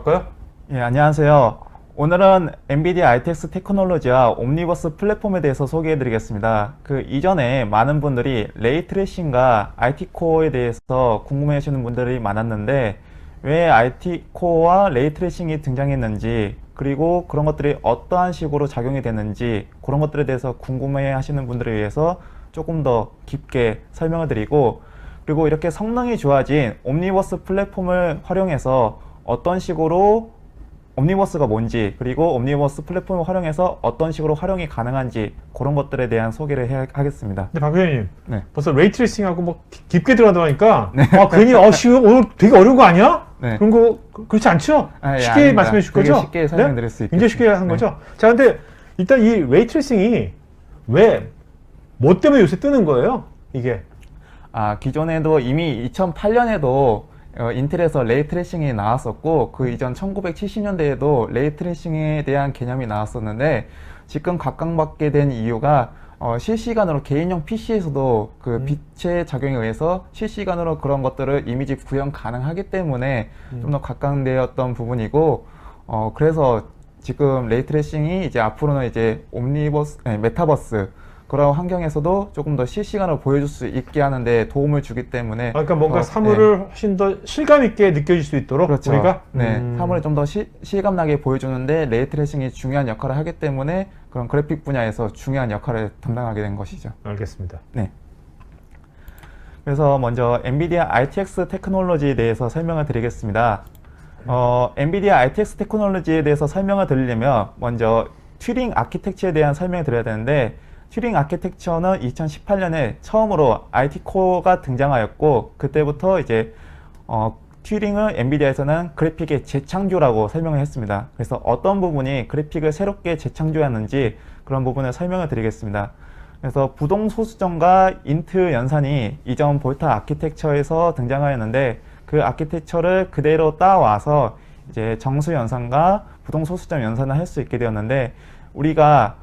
할까요? 예, 안녕하세요. 오늘은 엔비디아 RTX 테크놀로지와 옴니버스 플랫폼에 대해서 소개해 드리겠습니다. 그 이전에 많은 분들이 레이트레이싱과 RT코어에 대해서 궁금해 하시는 분들이 많았는데 왜 RT코어와 레이트레이싱이 등장했는지 그리고 그런 것들이 어떠한 식으로 작용이 되는지 그런 것들에 대해서 궁금해 하시는 분들을 위해서 조금 더 깊게 설명을 드리고 그리고 이렇게 성능이 좋아진 옴니버스 플랫폼을 활용해서 어떤 식으로 옴니버스가 뭔지 그리고 옴니버스 플랫폼을 활용해서 어떤 식으로 활용이 가능한지 그런 것들에 대한 소개를 하겠습니다. 네, 박 의원님. 네. 벌써 레이트레이싱하고 뭐 깊게 들어가다 보니까 괜히 지금 오늘 되게 어려운 거 아니야? 네. 그런 거 그렇지 않죠? 아, 예, 쉽게 아닙니다. 말씀해 주실 되게 거죠? 쉽게 설명드릴 수 굉장히 쉽게 하는 네. 거죠? 자, 근데 일단 이 레이트레이싱이 뭐 때문에 요새 뜨는 거예요? 이게. 기존에도 이미 2008년에도 인텔에서 레이트레이싱이 나왔었고 그 이전 1970년대에도 레이트레이싱에 대한 개념이 나왔었는데 지금 각광받게 된 이유가 실시간으로 개인용 PC에서도 그 빛의 작용에 의해서 실시간으로 그런 것들을 이미지 구현 가능하기 때문에 좀 더 각광되었던 부분이고 그래서 지금 레이트레이싱이 이제 앞으로는 이제 메타버스 그런 환경에서도 조금 더 실시간으로 보여줄 수 있게 하는데 도움을 주기 때문에 그러니까 뭔가 사물을 훨씬 더 실감 있게 느껴질 수 있도록 그렇죠. 우리가 사물을 좀 더 실감나게 보여주는데 레이트레이싱이 중요한 역할을 하기 때문에 그런 그래픽 분야에서 중요한 역할을 담당하게 된 것이죠. 알겠습니다. 네. 그래서 먼저 엔비디아 RTX 테크놀로지에 대해서 설명을 드리겠습니다. 엔비디아 RTX 테크놀로지에 대해서 설명을 드리려면 먼저 튜링 아키텍처에 대한 설명을 드려야 되는데 튜링 아키텍처는 2018년에 처음으로 RT코어가 등장하였고 그때부터 이제 튜링을 엔비디아에서는 그래픽의 재창조라고 설명을 했습니다. 그래서 어떤 부분이 그래픽을 새롭게 재창조했는지 그런 부분을 설명을 드리겠습니다. 그래서 부동 소수점과 인트 연산이 이전 볼타 아키텍처에서 등장하였는데 그 아키텍처를 그대로 따와서 이제 정수 연산과 부동 소수점 연산을 할 수 있게 되었는데 우리가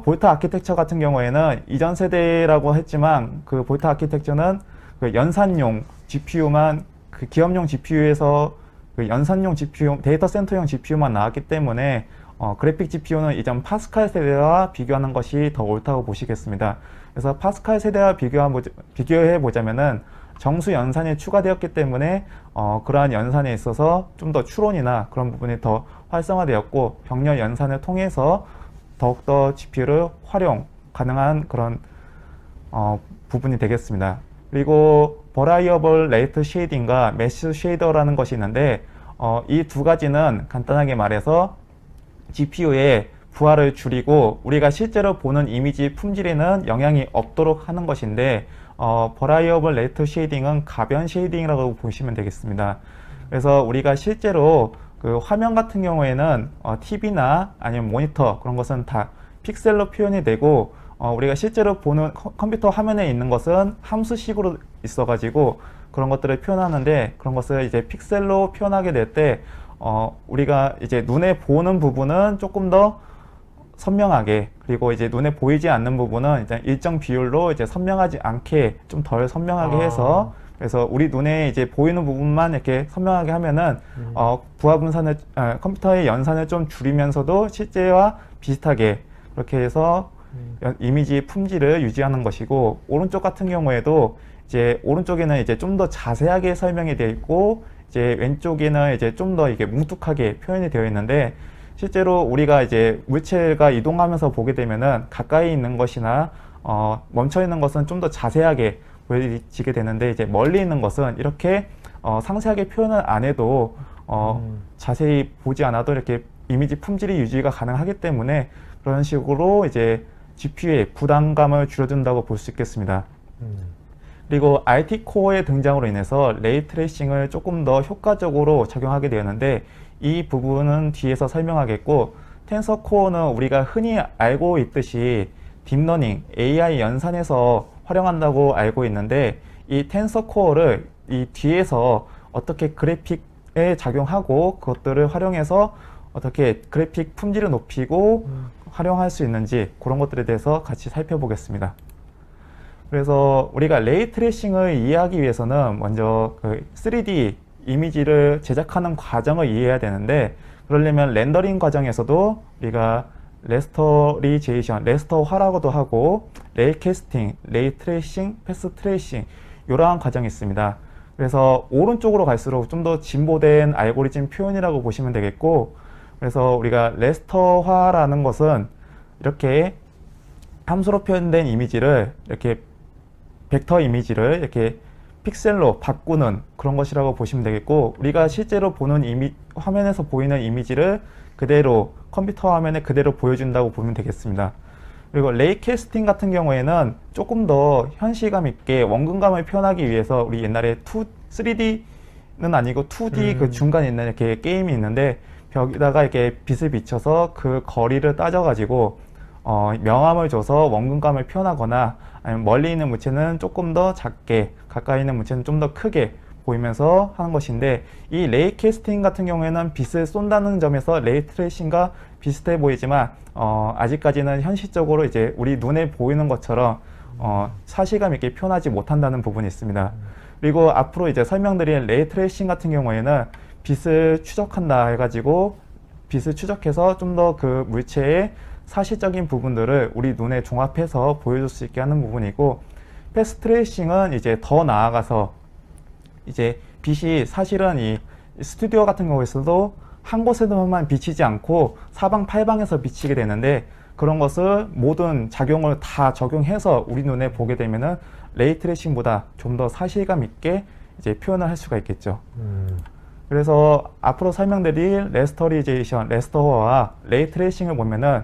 볼타 아키텍처 같은 경우에는 이전 세대라고 했지만 그 볼타 아키텍처는 그 연산용 GPU만 그 기업용 GPU에서 그 연산용 GPU 데이터 센터용 GPU만 나왔기 때문에 그래픽 GPU는 이전 파스칼 세대와 비교하는 것이 더 옳다고 보시겠습니다. 그래서 파스칼 세대와 비교해 보자면은 정수 연산이 추가되었기 때문에 그러한 연산에 있어서 좀 더 추론이나 그런 부분이 더 활성화되었고 병렬 연산을 통해서 더욱더 GPU를 활용 가능한 그런 부분이 되겠습니다. 그리고 버라이어블 레이트 쉐이딩과 메쉬 쉐이더라는 것이 있는데 이 두 가지는 간단하게 말해서 GPU의 부하를 줄이고 우리가 실제로 보는 이미지 품질에는 영향이 없도록 하는 것인데 버라이어블 레이트 쉐이딩은 가변 쉐이딩이라고 보시면 되겠습니다. 그래서 우리가 실제로 그 화면 같은 경우에는 TV나 아니면 모니터 그런 것은 다 픽셀로 표현이 되고 우리가 실제로 보는 컴퓨터 화면에 있는 것은 함수식으로 있어 가지고 그런 것들을 표현하는데 그런 것을 이제 픽셀로 표현하게 될 때 우리가 이제 눈에 보는 부분은 조금 더 선명하게 그리고 이제 눈에 보이지 않는 부분은 이제 일정 비율로 이제 선명하지 않게 좀 덜 선명하게 해서 그래서 우리 눈에 이제 보이는 부분만 이렇게 선명하게 하면은 부하 분산을 컴퓨터의 연산을 좀 줄이면서도 실제와 비슷하게 그렇게 해서 이미지 품질을 유지하는 것이고 오른쪽 같은 경우에도 이제 오른쪽에는 이제 좀 더 자세하게 설명이 되어 있고 이제 왼쪽에는 이제 좀 더 이게 뭉툭하게 표현이 되어 있는데 실제로 우리가 이제 물체가 이동하면서 보게 되면은 가까이 있는 것이나 멈춰 있는 것은 좀 더 자세하게 보여지게 되는데 이제 멀리 있는 것은 이렇게 상세하게 표현을 안 해도 자세히 보지 않아도 이렇게 이미지 품질이 유지가 가능하기 때문에 그런 식으로 이제 GPU의 부담감을 줄여준다고 볼 수 있겠습니다. 그리고 RT코어의 등장으로 인해서 레이트레이싱을 조금 더 효과적으로 적용하게 되었는데 이 부분은 뒤에서 설명하겠고 텐서코어는 우리가 흔히 알고 있듯이 딥러닝, AI 연산에서 활용한다고 알고 있는데 이 텐서코어를 이 뒤에서 어떻게 그래픽에 작용하고 그것들을 활용해서 어떻게 그래픽 품질을 높이고 활용할 수 있는지 그런 것들에 대해서 같이 살펴보겠습니다. 그래서 우리가 레이트레이싱을 이해하기 위해서는 먼저 그 3D 이미지를 제작하는 과정을 이해해야 되는데, 그러려면 렌더링 과정에서도 우리가 레스터리제이션, 레스터화라고도 하고 레이 캐스팅, 레이 트레이싱, 패스 트레이싱 이러한 과정이 있습니다. 그래서 오른쪽으로 갈수록 좀 더 진보된 알고리즘 표현이라고 보시면 되겠고, 그래서 우리가 레스터화라는 것은 이렇게 함수로 표현된 이미지를 이렇게 벡터 이미지를 이렇게 픽셀로 바꾸는 그런 것이라고 보시면 되겠고, 우리가 실제로 보는 화면에서 보이는 이미지를 그대로 컴퓨터 화면에 그대로 보여준다고 보면 되겠습니다. 그리고 레이 캐스팅 같은 경우에는 조금 더 현실감 있게 원근감을 표현하기 위해서 우리 옛날에 3D는 아니고 2D 그 중간에 있는 이렇게 게임이 있는데, 벽에다가 이렇게 빛을 비춰서 그 거리를 따져가지고 명암을 줘서 원근감을 표현하거나, 아니면 멀리 있는 물체는 조금 더 작게, 가까이 있는 물체는 좀 더 크게 보이면서 하는 것인데, 이 레이 캐스팅 같은 경우에는 빛을 쏜다는 점에서 레이 트레이싱과 비슷해 보이지만 아직까지는 현실적으로 이제 우리 눈에 보이는 것처럼 사실감 있게 표현하지 못한다는 부분이 있습니다. 그리고 앞으로 이제 설명드릴 레이 트레이싱 같은 경우에는 빛을 추적한다 해가지고 빛을 추적해서 좀 더 그 물체의 사실적인 부분들을 우리 눈에 종합해서 보여줄 수 있게 하는 부분이고, 패스 트레이싱은 이제 더 나아가서 이제 빛이 사실은 이 스튜디오 같은 경우에서도 한 곳에서만 비치지 않고 사방팔방에서 비치게 되는데, 그런 것을 모든 작용을 다 적용해서 우리 눈에 보게 되면은 레이 트레이싱보다 좀 더 사실감 있게 이제 표현을 할 수가 있겠죠. 그래서 앞으로 설명드릴 레스터리제이션, 레스터화와 레이 트레이싱을 보면은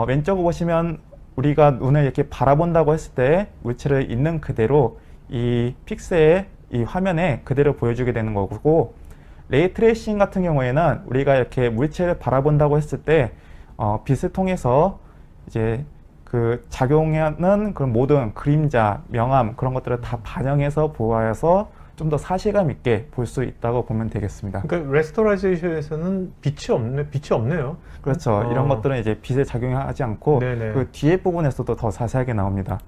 왼쪽을 보시면 우리가 눈을 이렇게 바라본다고 했을 때 물체를 있는 그대로 이 픽셀의 이 화면에 그대로 보여주게 되는 거고, 레이 트레이싱 같은 경우에는 우리가 이렇게 물체를 바라본다고 했을 때 빛을 통해서 이제 그 작용하는 그런 모든 그림자, 명암 그런 것들을 다 반영해서 보아서 좀 더 사실감 있게 볼 수 있다고 보면 되겠습니다. 그러니까 레스토라이제이션에서는 빛이 없네요. 그렇죠. 이런 것들은 이제 빛에 작용하지 않고 네네. 그 뒤에 부분에서도 더 자세하게 나옵니다.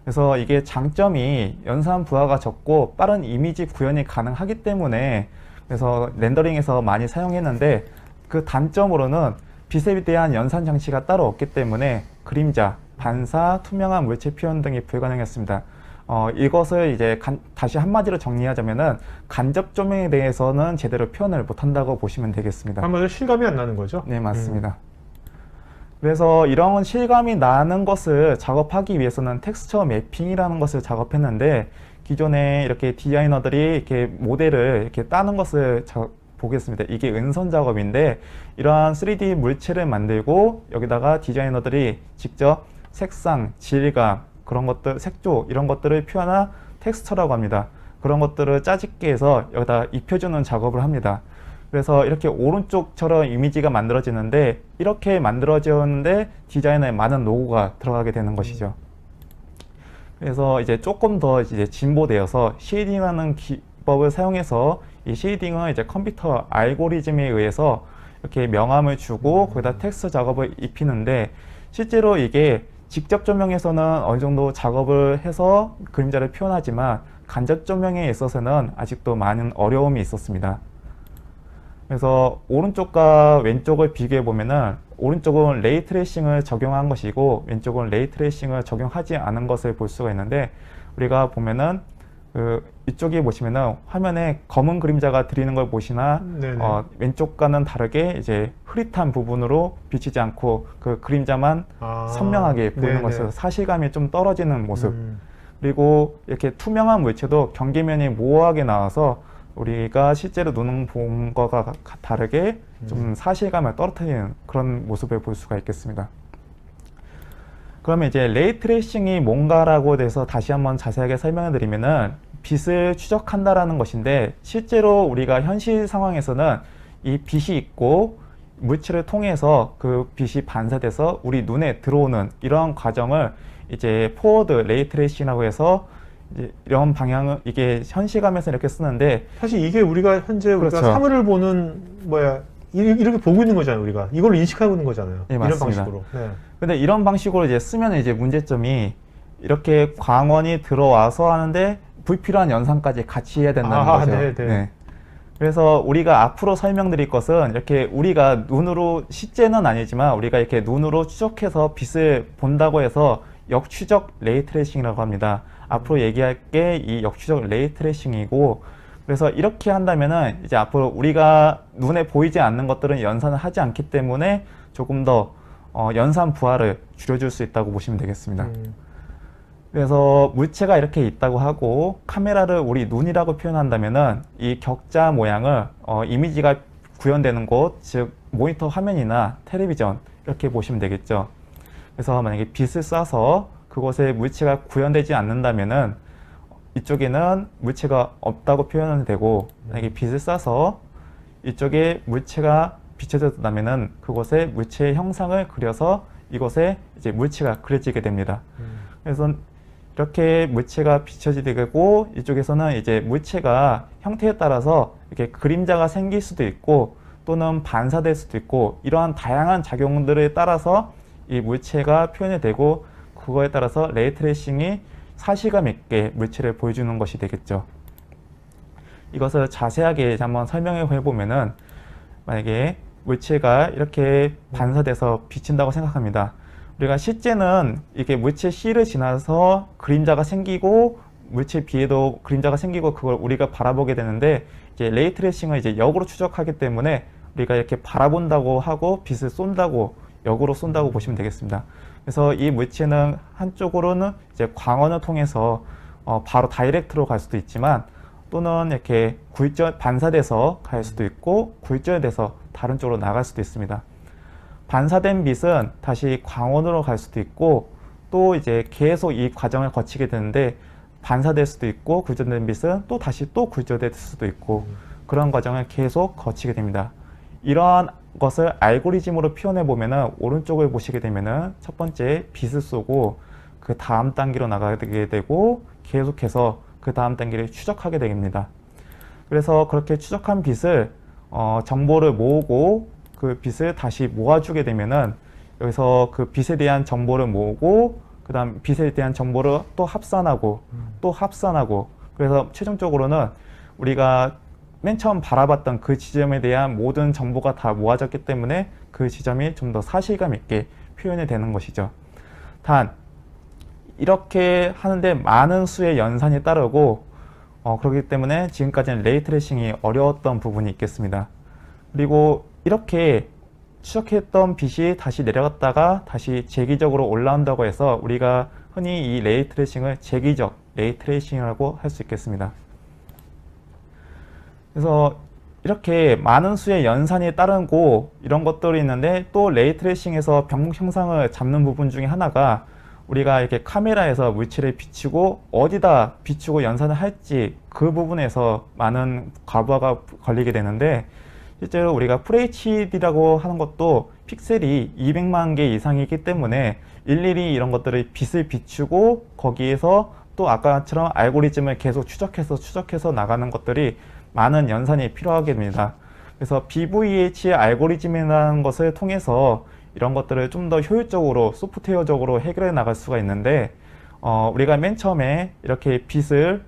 그래서 이게 장점이 연산 부하가 적고 빠른 이미지 구현이 가능하기 때문에 그래서 렌더링에서 많이 사용했는데, 그 단점으로는 빛에 대한 연산 장치가 따로 없기 때문에 그림자, 반사, 투명한 물체 표현 등이 불가능했습니다. 이것을 이제 다시 한마디로 정리하자면은 간접 조명에 대해서는 제대로 표현을 못한다고 보시면 되겠습니다. 한마디로 실감이 안 나는 거죠? 네, 맞습니다. 그래서 이런 실감이 나는 것을 작업하기 위해서는 텍스처 매핑이라는 것을 작업했는데, 기존에 이렇게 디자이너들이 이렇게 모델을 이렇게 따는 것을 보겠습니다. 이게 은선 작업인데, 이러한 3D 물체를 만들고 여기다가 디자이너들이 직접 색상, 질감, 그런 것들, 색조 이런 것들을 표현한 텍스처라고 합니다. 그런 것들을 짜집게 해서 여기다 입혀주는 작업을 합니다. 그래서 이렇게 오른쪽처럼 이미지가 만들어지는데, 이렇게 만들어지는데 디자인에 많은 노고가 들어가게 되는 것이죠. 그래서 이제 조금 더 이제 진보되어서 쉐이딩하는 기법을 사용해서 이 쉐이딩은 이제 컴퓨터 알고리즘에 의해서 이렇게 명암을 주고 거기다 텍스트 작업을 입히는데, 실제로 이게 직접 조명에서는 어느 정도 작업을 해서 그림자를 표현하지만 간접 조명에 있어서는 아직도 많은 어려움이 있었습니다. 그래서 오른쪽과 왼쪽을 비교해 보면은 오른쪽은 레이 트레이싱을 적용한 것이고 왼쪽은 레이 트레이싱을 적용하지 않은 것을 볼 수가 있는데, 우리가 보면은 이쪽에 보시면은 화면에 검은 그림자가 들이는 걸 보시나 왼쪽과는 다르게 이제 흐릿한 부분으로 비치지 않고 그 그림자만 선명하게 보이는 것에서 사실감이 좀 떨어지는 모습. 그리고 이렇게 투명한 물체도 경계면이 모호하게 나와서 우리가 실제로 눈 본 것과 다르게 좀 사실감을 떨어뜨리는 그런 모습을 볼 수가 있겠습니다. 그러면 이제 레이 트레이싱이 뭔가라고 대해서 다시 한번 자세하게 설명해 드리면은, 빛을 추적한다라는 것인데, 실제로 우리가 현실 상황에서는 이 빛이 있고 물체를 통해서 그 빛이 반사돼서 우리 눈에 들어오는 이러한 과정을 이제 포워드 레이 트레이싱이라고 해서 이제 이런 방향을 이게 현실감에서 이렇게 쓰는데, 사실 이게 우리가 현재 우리가 그렇죠. 사물을 보는 이렇게 보고 있는 거잖아요. 우리가 이걸 인식하고 있는 거잖아요. 네, 이런 맞습니다. 방식으로. 네. 근데 이런 방식으로 이제 쓰면 이제 문제점이 이렇게 광원이 들어와서 하는데 불필요한 연산까지 같이 해야 된다는 거죠. 네네. 네. 그래서 우리가 앞으로 설명드릴 것은 이렇게 우리가 눈으로 실제는 아니지만 우리가 이렇게 눈으로 추적해서 빛을 본다고 해서 역추적 레이 트레이싱이라고 합니다. 앞으로 얘기할 게 이 역추적 레이 트레이싱이고, 그래서 이렇게 한다면은 이제 앞으로 우리가 눈에 보이지 않는 것들은 연산을 하지 않기 때문에 조금 더 연산 부하를 줄여줄 수 있다고 보시면 되겠습니다. 그래서 물체가 이렇게 있다고 하고 카메라를 우리 눈이라고 표현한다면은 이 격자 모양을 이미지가 구현되는 곳, 즉 모니터 화면이나 텔레비전 이렇게 보시면 되겠죠. 그래서 만약에 빛을 쏴서 그곳에 물체가 구현되지 않는다면은 이쪽에는 물체가 없다고 표현은 되고, 만약에 빛을 쏴서 이쪽에 물체가 비춰졌다면은 그곳에 물체의 형상을 그려서 이곳에 이제 물체가 그려지게 됩니다. 그래서 이렇게 물체가 비춰지게 되고, 이쪽에서는 이제 물체가 형태에 따라서 이렇게 그림자가 생길 수도 있고 또는 반사될 수도 있고, 이러한 다양한 작용들에 따라서 이 물체가 표현이 되고, 그거에 따라서 레이 트레이싱이 사실감 있게 물체를 보여주는 것이 되겠죠. 이것을 자세하게 한번 설명해 보면은, 만약에 물체가 이렇게 반사돼서 비친다고 생각합니다. 우리가 실제는 이게 물체 C를 지나서 그림자가 생기고 물체 B에도 그림자가 생기고 그걸 우리가 바라보게 되는데, 이제 레이 트레이싱을 이제 역으로 추적하기 때문에 우리가 이렇게 바라본다고 하고 빛을 쏜다고, 역으로 쏜다고 보시면 되겠습니다. 그래서 이 물체는 한쪽으로는 이제 광원을 통해서 바로 다이렉트로 갈 수도 있지만, 또는 이렇게 반사돼서 갈 수도 있고 굴절돼서 다른 쪽으로 나갈 수도 있습니다. 반사된 빛은 다시 광원으로 갈 수도 있고, 또 이제 계속 이 과정을 거치게 되는데, 반사될 수도 있고 굴절된 빛은 또 다시 또 굴절될 수도 있고, 그런 과정을 계속 거치게 됩니다. 이러한 것을 알고리즘으로 표현해 보면은, 오른쪽을 보시게 되면은 첫 번째 빛을 쏘고 그 다음 단계로 나가게 되고, 계속해서 그 다음 단계를 추적하게 됩니다. 그래서 그렇게 추적한 빛을 정보를 모으고 그 빛을 다시 모아주게 되면은, 여기서 그 빛에 대한 정보를 모으고 그 다음 빛에 대한 정보를 또 합산하고 또 합산하고, 그래서 최종적으로는 우리가 맨 처음 바라봤던 그 지점에 대한 모든 정보가 다 모아졌기 때문에 그 지점이 좀 더 사실감 있게 표현이 되는 것이죠. 단 이렇게 하는데 많은 수의 연산이 따르고, 그렇기 때문에 지금까지는 레이 트레이싱이 어려웠던 부분이 있겠습니다. 그리고 이렇게 추적했던 빛이 다시 내려갔다가 다시 재기적으로 올라온다고 해서 우리가 흔히 이 레이 트레이싱을 재기적 레이 트레이싱이라고 할 수 있겠습니다. 그래서 이렇게 많은 수의 연산이 따르고 이런 것들이 있는데, 또 레이 트레이싱에서 병목 형상을 잡는 부분 중에 하나가, 우리가 이렇게 카메라에서 물체를 비추고 어디다 비추고 연산을 할지 그 부분에서 많은 과부하가 걸리게 되는데, 실제로 우리가 FHD라고 하는 것도 픽셀이 200만 개 이상이기 때문에 일일이 이런 것들을 빛을 비추고 거기에서 또 아까처럼 알고리즘을 계속 추적해서 나가는 것들이 많은 연산이 필요하게 됩니다. 그래서 BVH 알고리즘이라는 것을 통해서 이런 것들을 좀 더 효율적으로 소프트웨어적으로 해결해 나갈 수가 있는데, 우리가 맨 처음에 이렇게 빛을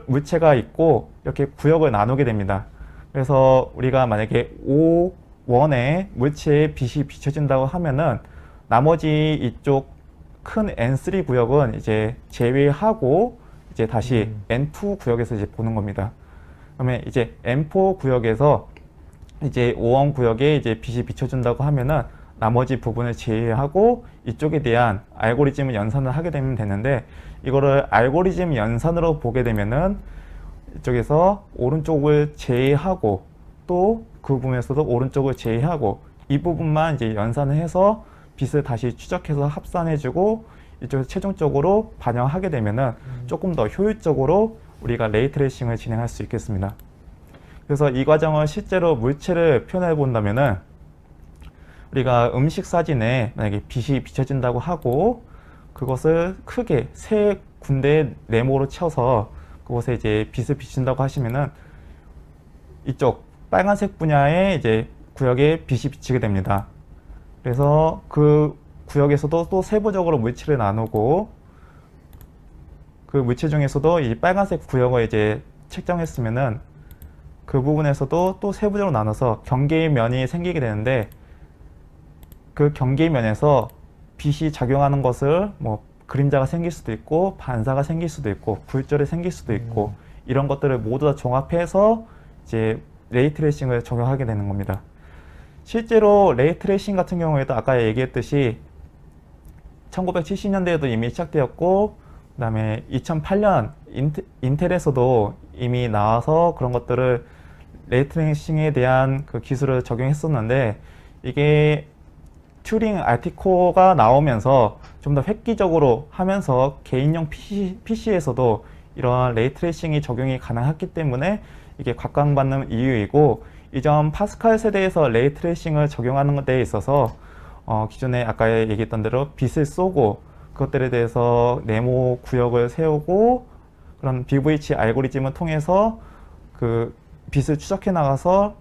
물체가 있고 이렇게 구역을 나누게 됩니다. 그래서 우리가 만약에 O1에 물체에 빛이 비춰진다고 하면은 나머지 이쪽 큰 N3 구역은 이제 제외하고 이제 다시 N2 구역에서 이제 보는 겁니다. 그러면 이제 M4 구역에서 이제 O1 구역에 이제 빛이 비춰준다고 하면은 나머지 부분을 제외하고 이쪽에 대한 알고리즘 연산을 하게 되면 되는데, 이거를 알고리즘 연산으로 보게 되면은 이쪽에서 오른쪽을 제외하고 또 그 부분에서도 오른쪽을 제외하고 이 부분만 이제 연산을 해서 빛을 다시 추적해서 합산해주고 이쪽에서 최종적으로 반영하게 되면은 조금 더 효율적으로 우리가 레이 트레이싱을 진행할 수 있겠습니다. 그래서 이 과정을 실제로 물체를 표현해 본다면은, 우리가 음식 사진에 만약에 빛이 비춰진다고 하고 그것을 크게 세 군데에 네모로 쳐서 그곳에 이제 빛을 비춘다고 하시면은 이쪽 빨간색 분야의 이제 구역에 빛이 비치게 됩니다. 그래서 그 구역에서도 또 세부적으로 물체를 나누고, 그 물체 중에서도 이 빨간색 구역을 이제 책정했으면은 그 부분에서도 또 세부적으로 나눠서 경계의 면이 생기게 되는데 그 경계의 면에서 빛이 작용하는 것을 뭐 그림자가 생길 수도 있고 반사가 생길 수도 있고 불절이 생길 수도 있고 이런 것들을 모두 다 종합해서 이제 레이 트레이싱을 적용하게 되는 겁니다. 실제로 레이 트레이싱 같은 경우에도 아까 얘기했듯이 1970년대에도 이미 시작되었고 그 다음에 2008년 인텔에서도 이미 나와서 그런 것들을 레이 트레이싱에 대한 그 기술을 적용했었는데 이게 튜링 RT-코어가 나오면서 좀 더 획기적으로 하면서 개인용 PC에서도 이러한 레이 트레이싱이 적용이 가능했기 때문에 이게 각광받는 이유이고 이 점 파스칼 세대에서 레이 트레이싱을 적용하는 데 있어서 기존에 아까 얘기했던 대로 빛을 쏘고 그것들에 대해서 네모 구역을 세우고 그런 BVH 알고리즘을 통해서 그 빛을 추적해 나가서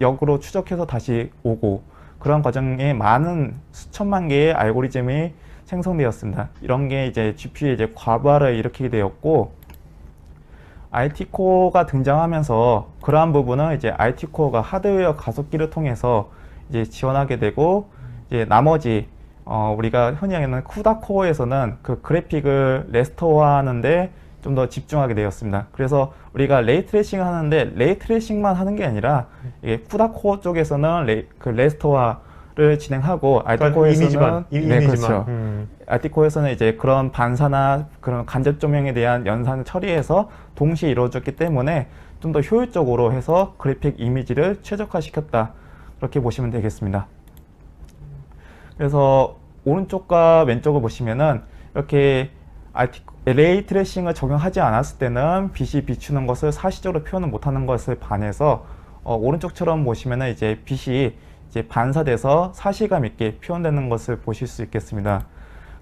역으로 추적해서 다시 오고 그런 과정에 많은 수천만 개의 알고리즘이 생성되었습니다. 이런 게 이제 GPU에 이제 과부하를 일으키게 되었고 RT-코어가 등장하면서 그러한 부분은 이제 RT-코어가 하드웨어 가속기를 통해서 이제 지원하게 되고 이제 나머지 우리가 흔히 하는 쿠다-코어에서는 그 그래픽을 레스터화하는데 좀 더 집중하게 되었습니다. 그래서 우리가 레이 트레이싱을 하는데 레이 트레이싱만 하는 게 아니라 이게 쿠다-코어 쪽에서는 그 레스터화를 진행하고 RT-코어에서는 이미지만. 그렇죠. RT-코어에서는 이제 그런 반사나 그런 간접 조명에 대한 연산을 처리해서 동시에 이루어졌기 때문에 좀 더 효율적으로 해서 그래픽 이미지를 최적화시켰다. 그렇게 보시면 되겠습니다. 그래서 오른쪽과 왼쪽을 보시면은 이렇게 레이 트레이싱을 적용하지 않았을 때는 빛이 비추는 것을 사실적으로 표현을 못하는 것을 반해서 오른쪽처럼 보시면은 이제 빛이 이제 반사돼서 사실감 있게 표현되는 것을 보실 수 있겠습니다.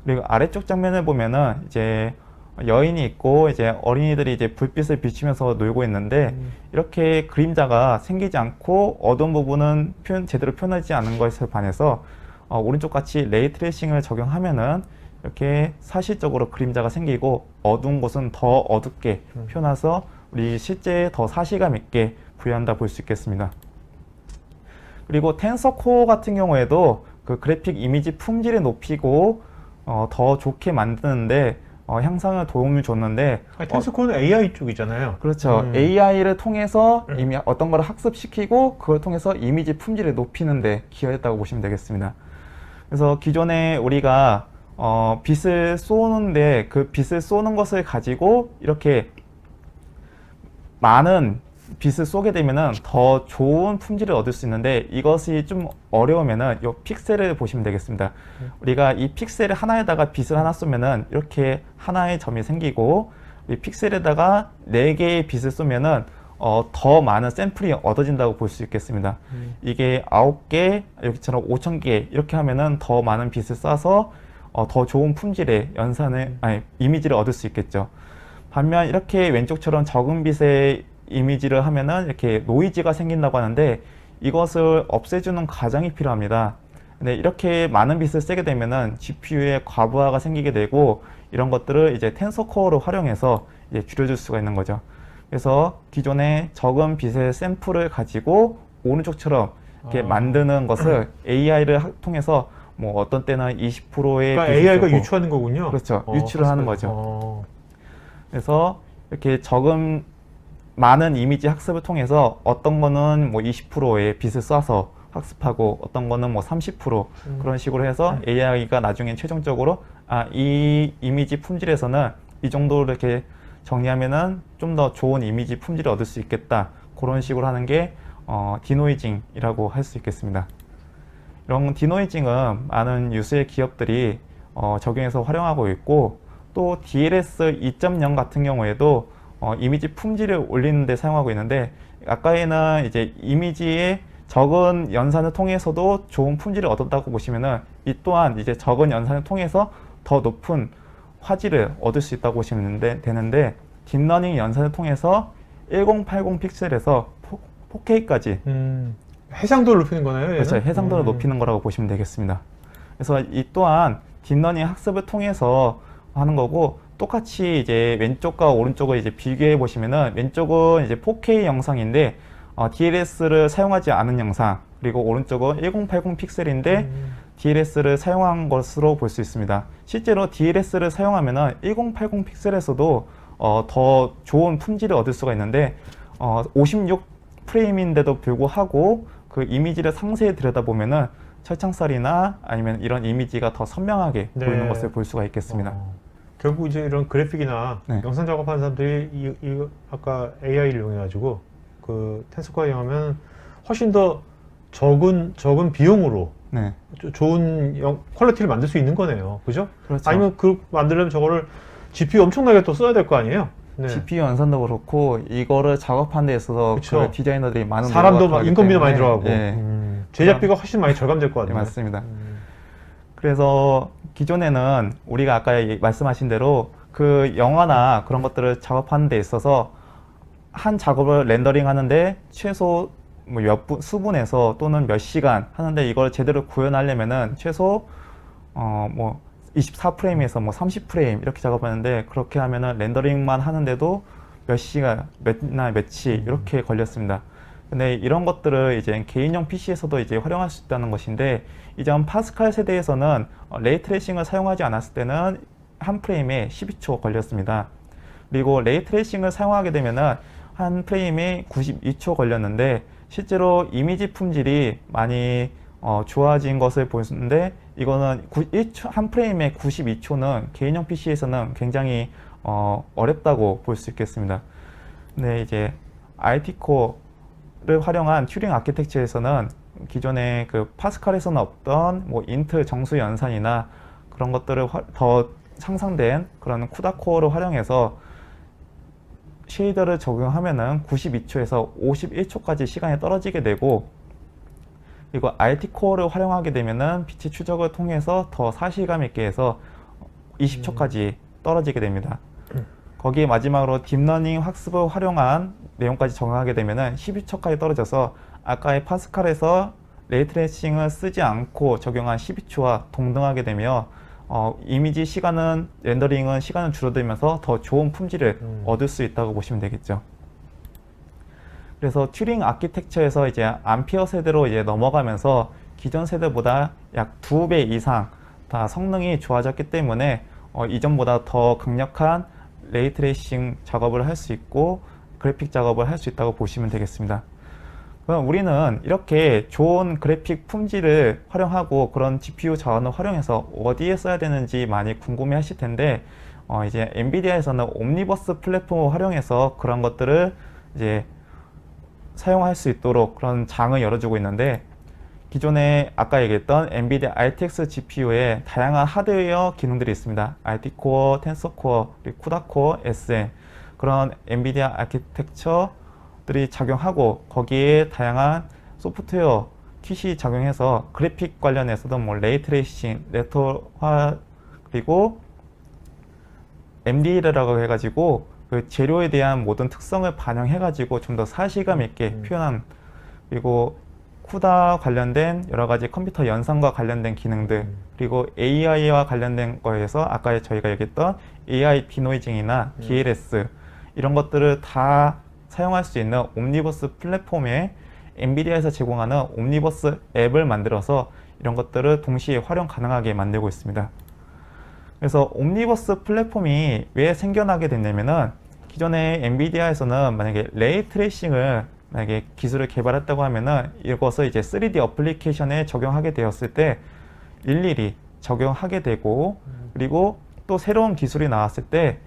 그리고 아래쪽 장면을 보면은 이제 여인이 있고 이제 어린이들이 이제 불빛을 비추면서 놀고 있는데 이렇게 그림자가 생기지 않고 어두운 부분은 제대로 표현하지 않은 것에 반해서 오른쪽 같이 레이 트레이싱을 적용하면은 이렇게 사실적으로 그림자가 생기고 어두운 곳은 더 어둡게 표현해서 우리 실제 더 사실감 있게 부여한다 볼 수 있겠습니다. 그리고 텐서 코어 같은 경우에도 그 그래픽 이미지 품질을 높이고 더 좋게 만드는데 향상을 도움을 줬는데 텐서코어는 AI 쪽이잖아요. 그렇죠. AI를 통해서 이미 어떤 걸 학습시키고 그걸 통해서 이미지 품질을 높이는 데 기여했다고 보시면 되겠습니다. 그래서 기존에 우리가 빛을 쏘는데 그 빛을 쏘는 것을 가지고 이렇게 많은 빛을 쏘게 되면은 더 좋은 품질을 얻을 수 있는데 이것이 좀 어려우면은 이 픽셀을 보시면 되겠습니다. 우리가 이 픽셀 하나에다가 빛을 하나 쏘면은 이렇게 하나의 점이 생기고 이 픽셀에다가 4개의 빛을 쏘면은 더 많은 샘플이 얻어진다고 볼 수 있겠습니다. 이게 9개, 여기처럼 5,000개 이렇게 하면은 더 많은 빛을 쏴서 더 좋은 품질의 이미지를 얻을 수 있겠죠. 반면 이렇게 왼쪽처럼 적은 빛의 이미지를 하면은 이렇게 노이즈가 생긴다고 하는데 이것을 없애주는 과정이 필요합니다. 근데 이렇게 많은 빛을 쓰게 되면은 GPU에 과부하가 생기게 되고 이런 것들을 이제 텐서 코어를 활용해서 이제 줄여줄 수가 있는 거죠. 그래서 기존에 적은 빛의 샘플을 가지고 오른쪽처럼 이렇게 만드는 것을 AI를 통해서 뭐 어떤 때는 20%의 그러니까 AI가 유추하는 거군요. 그렇죠. 유추를 하는 거죠. 그래서 이렇게 많은 이미지 학습을 통해서 어떤 거는 뭐 20%의 빛을 쏴서 학습하고 어떤 거는 뭐 30% 그런 식으로 해서 AI가 나중에 최종적으로 이 이미지 품질에서는 이 정도로 이렇게 정리하면은 좀 더 좋은 이미지 품질을 얻을 수 있겠다. 그런 식으로 하는 게 디노이징이라고 할 수 있겠습니다. 이런 디노이징은 많은 유수의 기업들이 적용해서 활용하고 있고 또 DLS 2.0 같은 경우에도 이미지 품질을 올리는 데 사용하고 있는데 아까에는 이제 이미지의 적은 연산을 통해서도 좋은 품질을 얻었다고 보시면은 이 또한 이제 적은 연산을 통해서 더 높은 화질을 얻을 수 있다고 보시면 되는데 딥러닝 연산을 통해서 1080 픽셀에서 4K까지 해상도를 높이는 거나요? 얘는? 그렇죠. 해상도를 높이는 거라고 보시면 되겠습니다. 그래서 이 또한 딥러닝 학습을 통해서 하는 거고 똑같이 이제 왼쪽과 오른쪽을 이제 비교해 보시면은 왼쪽은 이제 4K 영상인데 DLS를 사용하지 않은 영상, 그리고 오른쪽은 1080 픽셀인데 DLS를 사용한 것으로 볼 수 있습니다. 실제로 DLS를 사용하면은 1080 픽셀에서도 더 좋은 품질을 얻을 수가 있는데 56 프레임인데도 불구하고 그 이미지를 상세히 들여다보면은 철창살이나 아니면 이런 이미지가 더 선명하게 네. 보이는 것을 볼 수가 있겠습니다. 결국 이제 이런 그래픽이나 네. 영상 작업하는 사람들이 이 아까 AI를 이용해가지고 그 텐서코어 이용하면 훨씬 더 적은 비용으로 네. 좋은 퀄리티를 만들 수 있는 거네요. 그죠? 그렇죠. 아니면 그 만들려면 저거를 GPU 엄청나게 또 써야 될 거 아니에요? 네. GPU 연산도 그렇고 이거를 작업하는 데 있어서 그쵸. 그 디자이너들이 많은 사람도 노력을 막 하기 인건비도 많이 때문에, 들어가고 예. 제작비가 훨씬 많이 절감될 것 네, 같아요. 맞습니다. 그래서 기존에는 우리가 아까 말씀하신 대로 그 영화나 그런 것들을 작업하는 데 있어서 한 작업을 렌더링 하는데 최소 뭐 수분에서 또는 몇 시간 하는데 이걸 제대로 구현하려면은 최소 뭐 24프레임에서 뭐 30프레임 이렇게 작업하는데 그렇게 하면은 렌더링만 하는데도 몇 시간, 몇 날, 며칠 이렇게 걸렸습니다. 근데 이런 것들을 이제 개인용 PC에서도 이제 활용할 수 있다는 것인데 이전 파스칼 세대에서는 레이트레이싱을 사용하지 않았을 때는 한 프레임에 12초 걸렸습니다. 그리고 레이트레이싱을 사용하게 되면은 한 프레임에 92초 걸렸는데 실제로 이미지 품질이 많이 좋아진 것을 보였는데 이거는 한 프레임에 92초는 개인용 PC에서는 굉장히 어렵다고 볼 수 있겠습니다. 근데 이제 IT 코어를 활용한 튜링 아키텍처에서는 기존의 그 파스칼에서는 없던 뭐 인트 정수 연산이나 그런 것들을 더 향상된 그런 쿠다 코어를 활용해서 쉐이더를 적용하면은 92초에서 51초까지 시간이 떨어지게 되고 그리고 IT 코어를 활용하게 되면은 빛의 추적을 통해서 더 사실감 있게 해서 20초까지 떨어지게 됩니다. 거기에 마지막으로 딥러닝 학습을 활용한 내용까지 적용하게 되면은 12초까지 떨어져서 아까의 파스칼에서 레이트레이싱을 쓰지 않고 적용한 12초와 동등하게 되며 이미지 시간은 렌더링은 시간은 줄어들면서 더 좋은 품질을 얻을 수 있다고 보시면 되겠죠. 그래서 튜링 아키텍처에서 이제 암피어 세대로 이제 넘어가면서 기존 세대보다 약 2배 이상 다 성능이 좋아졌기 때문에 이전보다 더 강력한 레이트레이싱 작업을 할 수 있고 그래픽 작업을 할 수 있다고 보시면 되겠습니다. 그럼 우리는 이렇게 좋은 그래픽 품질을 활용하고 그런 GPU 자원을 활용해서 어디에 써야 되는지 많이 궁금해 하실 텐데 이제 엔비디아에서는 옴니버스 플랫폼을 활용해서 그런 것들을 이제 사용할 수 있도록 그런 장을 열어주고 있는데 기존에 아까 얘기했던 엔비디아 RTX GPU에 다양한 하드웨어 기능들이 있습니다. RT 코어, 텐서 코어, 그리고 쿠다 코어, SM 그런 엔비디아 아키텍처들이 작용하고 거기에 다양한 소프트웨어 킷이 작용해서 그래픽 관련해서도 뭐 레이트레이싱, 레터화 그리고 MDL이라고 해가지고 그 재료에 대한 모든 특성을 반영해가지고 좀 더 사실감 있게 표현한 그리고 쿠다 관련된 여러 가지 컴퓨터 연산과 관련된 기능들 그리고 AI와 관련된 거에서 아까 저희가 얘기했던 AI 디노이징이나 DLS 이런 것들을 다 사용할 수 있는 옴니버스 플랫폼에 엔비디아에서 제공하는 옴니버스 앱을 만들어서 이런 것들을 동시에 활용 가능하게 만들고 있습니다. 그래서 옴니버스 플랫폼이 왜 생겨나게 됐냐면은 기존에 엔비디아에서는 만약에 레이 트레이싱을 만약에 기술을 개발했다고 하면은 이것을 이제 3D 어플리케이션에 적용하게 되었을 때 일일이 적용하게 되고 그리고 또 새로운 기술이 나왔을 때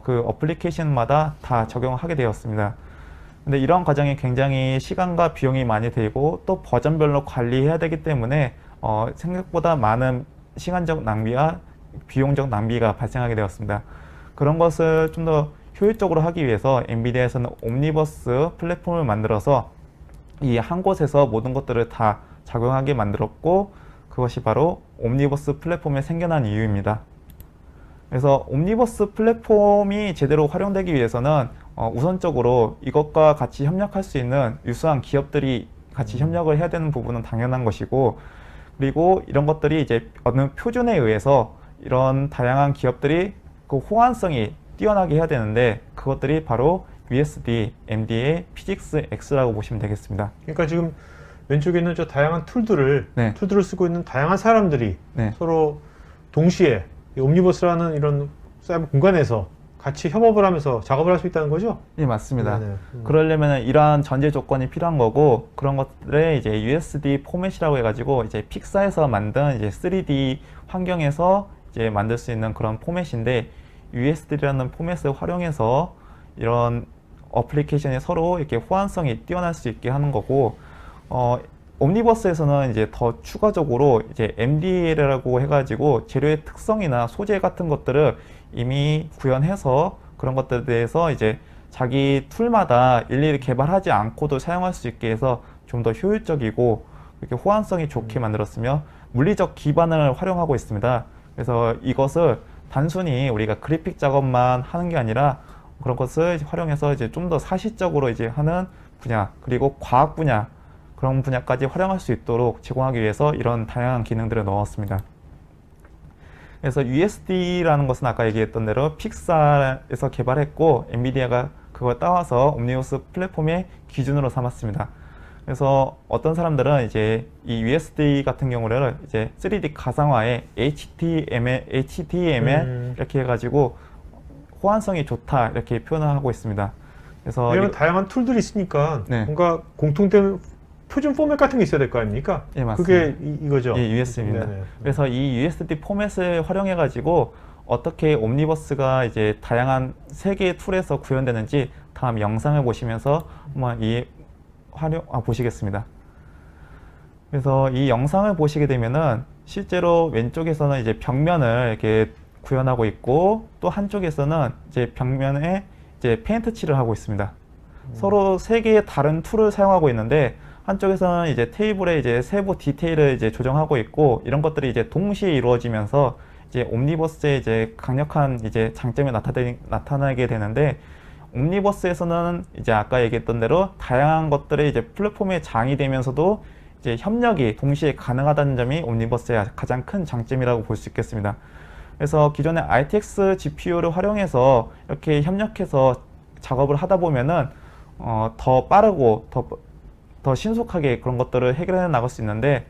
그 어플리케이션마다 다 적용하게 되었습니다. 근데 이런 과정이 굉장히 시간과 비용이 많이 들고 또 버전별로 관리해야 되기 때문에 생각보다 많은 시간적 낭비와 비용적 낭비가 발생하게 되었습니다. 그런 것을 좀 더 효율적으로 하기 위해서 엔비디아에서는 옴니버스 플랫폼을 만들어서 이 한 곳에서 모든 것들을 다 작용하게 만들었고 그것이 바로 옴니버스 플랫폼이 생겨난 이유입니다. 그래서 옴니버스 플랫폼이 제대로 활용되기 위해서는 우선적으로 이것과 같이 협력할 수 있는 유수한 기업들이 같이 협력을 해야 되는 부분은 당연한 것이고 그리고 이런 것들이 이제 어느 표준에 의해서 이런 다양한 기업들이 그 호환성이 뛰어나게 해야 되는데 그것들이 바로 USD, MD의 PIXX X라고 보시면 되겠습니다. 그러니까 지금 왼쪽에 있는 저 다양한 툴들을 네. 쓰고 있는 다양한 사람들이 네. 서로 동시에 이 옴니버스라는 이런 사이버 공간에서 같이 협업을 하면서 작업을 할 수 있다는 거죠? 예, 맞습니다. 네네. 그러려면 이러한 전제 조건이 필요한 거고 그런 것들에 이제 USD 포맷이라고 해가지고 이제 픽사에서 만든 이제 3D 환경에서 이제 만들 수 있는 그런 포맷인데 USD라는 포맷을 활용해서 이런 어플리케이션이 서로 이렇게 호환성이 뛰어날 수 있게 하는 거고 옴니버스에서는 이제 더 추가적으로 이제 MDL이라고 해가지고 재료의 특성이나 소재 같은 것들을 이미 구현해서 그런 것들에 대해서 이제 자기 툴마다 일일이 개발하지 않고도 사용할 수 있게 해서 좀 더 효율적이고 이렇게 호환성이 좋게 만들었으며 물리적 기반을 활용하고 있습니다. 그래서 이것을 단순히 우리가 그래픽 작업만 하는 게 아니라 그런 것을 활용해서 이제 좀 더 사실적으로 이제 하는 분야 그리고 과학 분야 그런 분야까지 활용할 수 있도록 제공하기 위해서 이런 다양한 기능들을 넣었습니다. 그래서 USD라는 것은 아까 얘기했던 대로 픽사에서 개발했고 엔비디아가 그걸 따와서 옴니버스 플랫폼의 기준으로 삼았습니다. 그래서 어떤 사람들은 이제 이 USD 같은 경우를 이제 3D 가상화에 HTML 이렇게 해가지고 호환성이 좋다 이렇게 표현을 하고 있습니다. 그래서 이런 다양한 툴들이 있으니까 네. 뭔가 공통된 표준 포맷 같은 게 있어야 될 거 아닙니까? 예, 맞습니다. 그게 이거죠? 예, USD입니다. 네네. 그래서 이 USD 포맷을 활용해 가지고 어떻게 옴니버스가 이제 다양한 세 개의 툴에서 구현되는지 다음 영상을 보시면서 한번 보시겠습니다. 그래서 이 영상을 보시게 되면은 실제로 왼쪽에서는 이제 벽면을 이렇게 구현하고 있고 또 한쪽에서는 이제 벽면에 이제 페인트 칠을 하고 있습니다. 서로 세 개의 다른 툴을 사용하고 있는데 한쪽에서는 이제 테이블에 이제 세부 디테일을 이제 조정하고 있고 이런 것들이 이제 동시에 이루어지면서 이제 옴니버스의 이제 강력한 이제 장점이 나타나게 되는데 옴니버스에서는 이제 아까 얘기했던 대로 다양한 것들이 이제 플랫폼에 장이 되면서도 이제 협력이 동시에 가능하다는 점이 옴니버스의 가장 큰 장점이라고 볼 수 있겠습니다. 그래서 기존의 RTX GPU를 활용해서 이렇게 협력해서 작업을 하다 보면은 더 빠르고 더 신속하게 그런 것들을 해결해 나갈 수 있는데